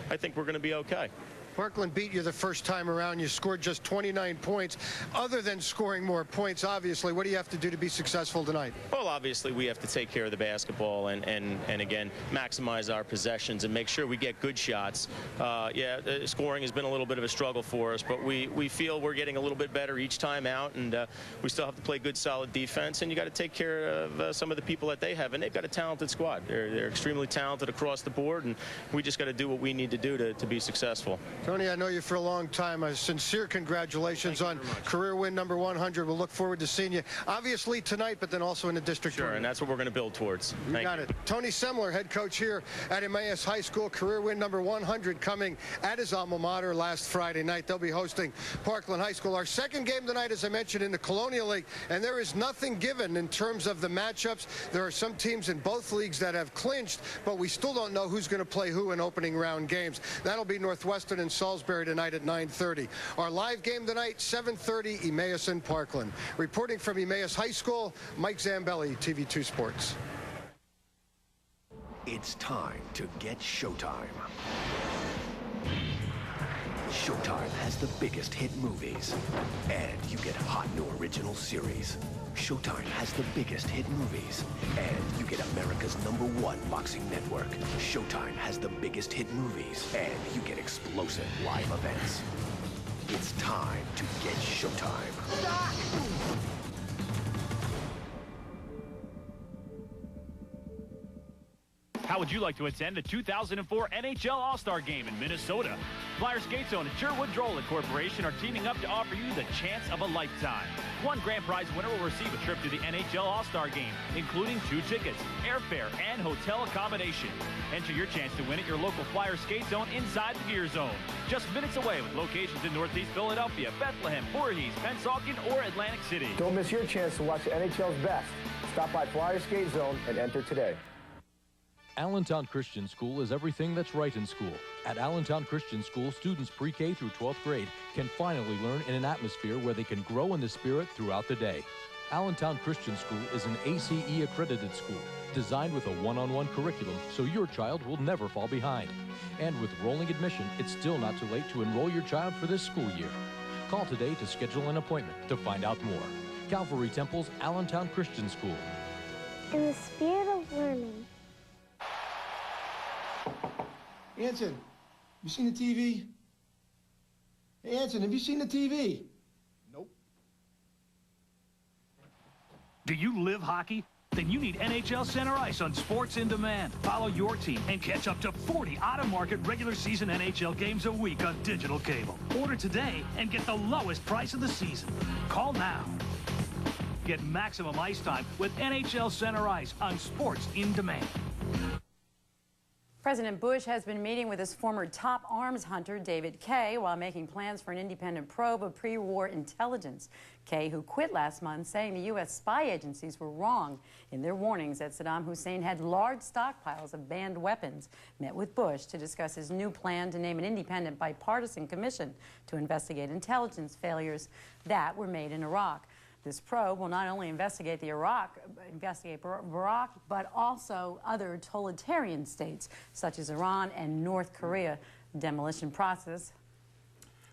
I think we're going to be okay. Parkland beat you the first time around. You scored just 29 points. Other than scoring more points, obviously, what do you have to do to be successful tonight? Well, obviously, we have to take care of the basketball and again, maximize our possessions and make sure we get good shots. Yeah, scoring has been a little bit of a struggle for us, but we feel we're getting a little bit better each time out, and we still have to play good, solid defense, and you got to take care of some of the people that they have, and they've got a talented squad. They're extremely talented across the board, and we just got to do what we need to do to be successful. Tony, I know you for a long time. A sincere congratulations on career win number 100. We'll look forward to seeing you, obviously, tonight, but then also in the district tournament. And that's what we're going to build towards. You got it. Tony Semler, head coach here at Emmaus High School. Career win number 100 coming at his alma mater last Friday night. They'll be hosting Parkland High School. Our second game tonight, as I mentioned, in the Colonial League, and there is nothing given in terms of the matchups. There are some teams in both leagues that have clinched, but we still don't know who's going to play who in opening round games. That'll be Northwestern and Salisbury tonight at 9:30. Our live game tonight, 7:30, Emmaus and Parkland. Reporting from Emmaus High School, Mike Zambelli, TV2 Sports. It's time to get Showtime. Showtime has the biggest hit movies, and you get hot new original series. Showtime has the biggest hit movies, and you get America's #1 boxing network. Showtime has the biggest hit movies, and you get explosive live events. It's time to get Showtime. How would you like to attend the 2004 NHL All-Star Game in Minnesota? Flyers Skate Zone and Sherwood Drolet Corporation are teaming up to offer you the chance of a lifetime. One grand prize winner will receive a trip to the NHL All-Star Game, including 2 tickets, airfare, and hotel accommodation. Enter your chance to win at your local Flyers Skate Zone inside the Gear Zone. Just minutes away with locations in Northeast Philadelphia, Bethlehem, Voorhees, Pennsauken, or Atlantic City. Don't miss your chance to watch the NHL's best. Stop by Flyers Skate Zone and enter today. Allentown Christian School is everything that's right in school. At Allentown Christian School, students pre-K through 12th grade can finally learn in an atmosphere where they can grow in the spirit throughout the day. Allentown Christian School is an ACE accredited school designed with a one-on-one curriculum so your child will never fall behind. And with rolling admission, it's still not too late to enroll your child for this school year. Call today to schedule an appointment to find out more. Calvary Temple's Allentown Christian School. In the spirit of learning. Anson, you seen the TV? Hey, Anson, have you seen the TV? Nope. Do you live hockey? Then you need NHL Center Ice on Sports in Demand. Follow your team and catch up to 40 out-of-market regular season NHL games a week on digital cable. Order today and get the lowest price of the season. Call now. Get maximum ice time with NHL Center Ice on Sports in Demand. President Bush has been meeting with his former top arms hunter, David Kay, while making plans for an independent probe of pre-war intelligence. Kay, who quit last month, saying the U.S. spy agencies were wrong in their warnings that Saddam Hussein had large stockpiles of banned weapons, met with Bush to discuss his new plan to name an independent bipartisan commission to investigate intelligence failures that were made in Iraq. This probe will not only investigate Iraq, but also other totalitarian states, such as Iran and North Korea. Demolition process.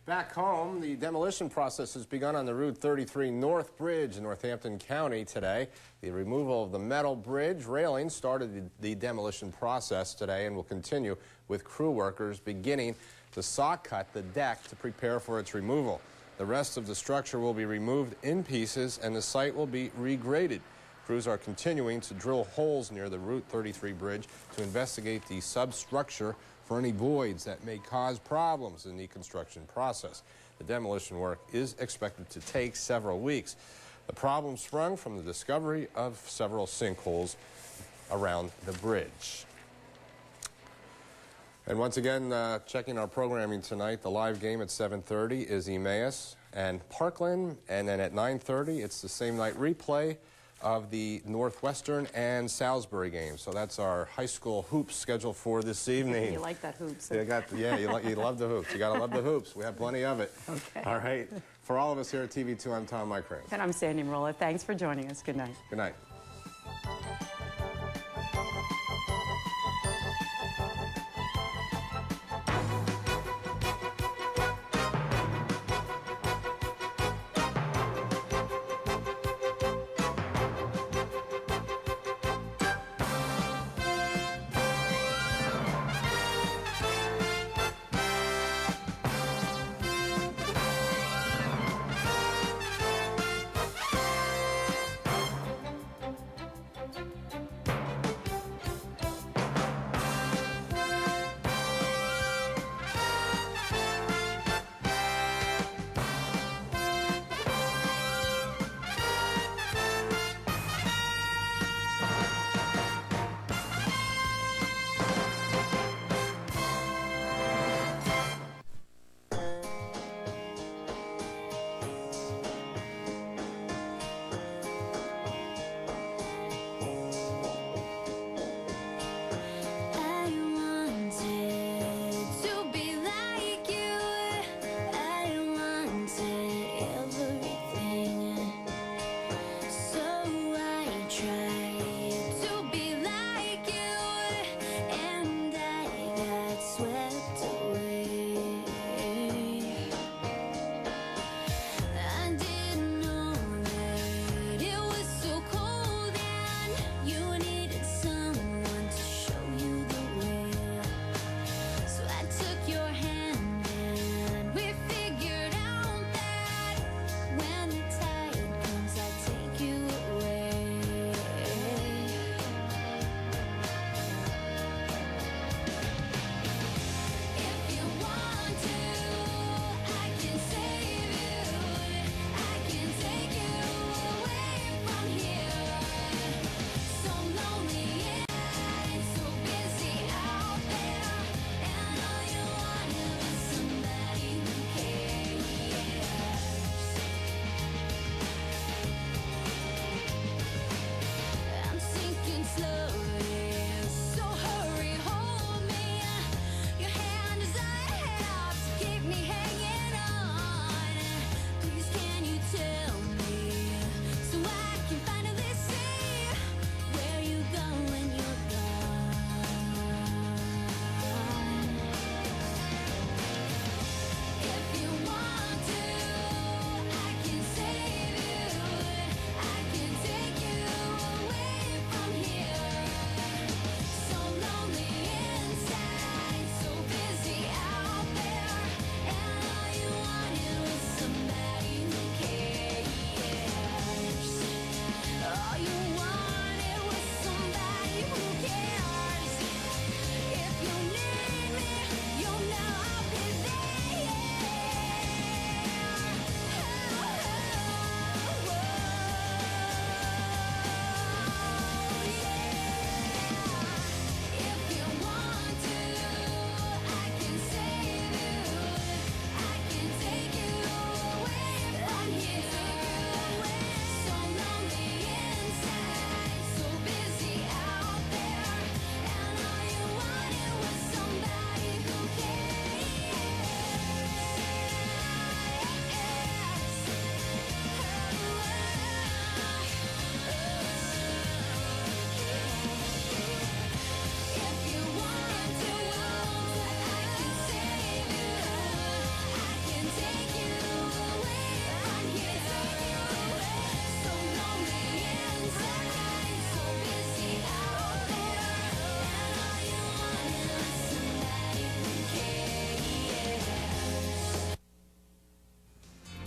Back home, the demolition process has begun on the Route 33 North Bridge in Northampton County today. The removal of the metal bridge railing started the demolition process today and will continue with crew workers beginning to saw cut the deck to prepare for its removal. The rest of the structure will be removed in pieces and the site will be regraded. Crews are continuing to drill holes near the Route 33 bridge to investigate the substructure for any voids that may cause problems in the construction process. The demolition work is expected to take several weeks. The problem sprung from the discovery of several sinkholes around the bridge. And once again, checking our programming tonight, the live game at 7:30 is Emmaus and Parkland, and then at 9:30 it's the same night replay of the Northwestern and Salisbury game. So that's our high school hoops schedule for this evening. You like that hoops? You love the hoops. You gotta love the hoops. We have plenty of it. Okay. All right. For all of us here at TV2, I'm Tom Mike Crane. And I'm Sandy Marola. Thanks for joining us. Good night. Good night.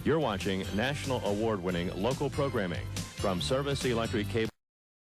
You're watching national award-winning local programming from Service Electric Cable.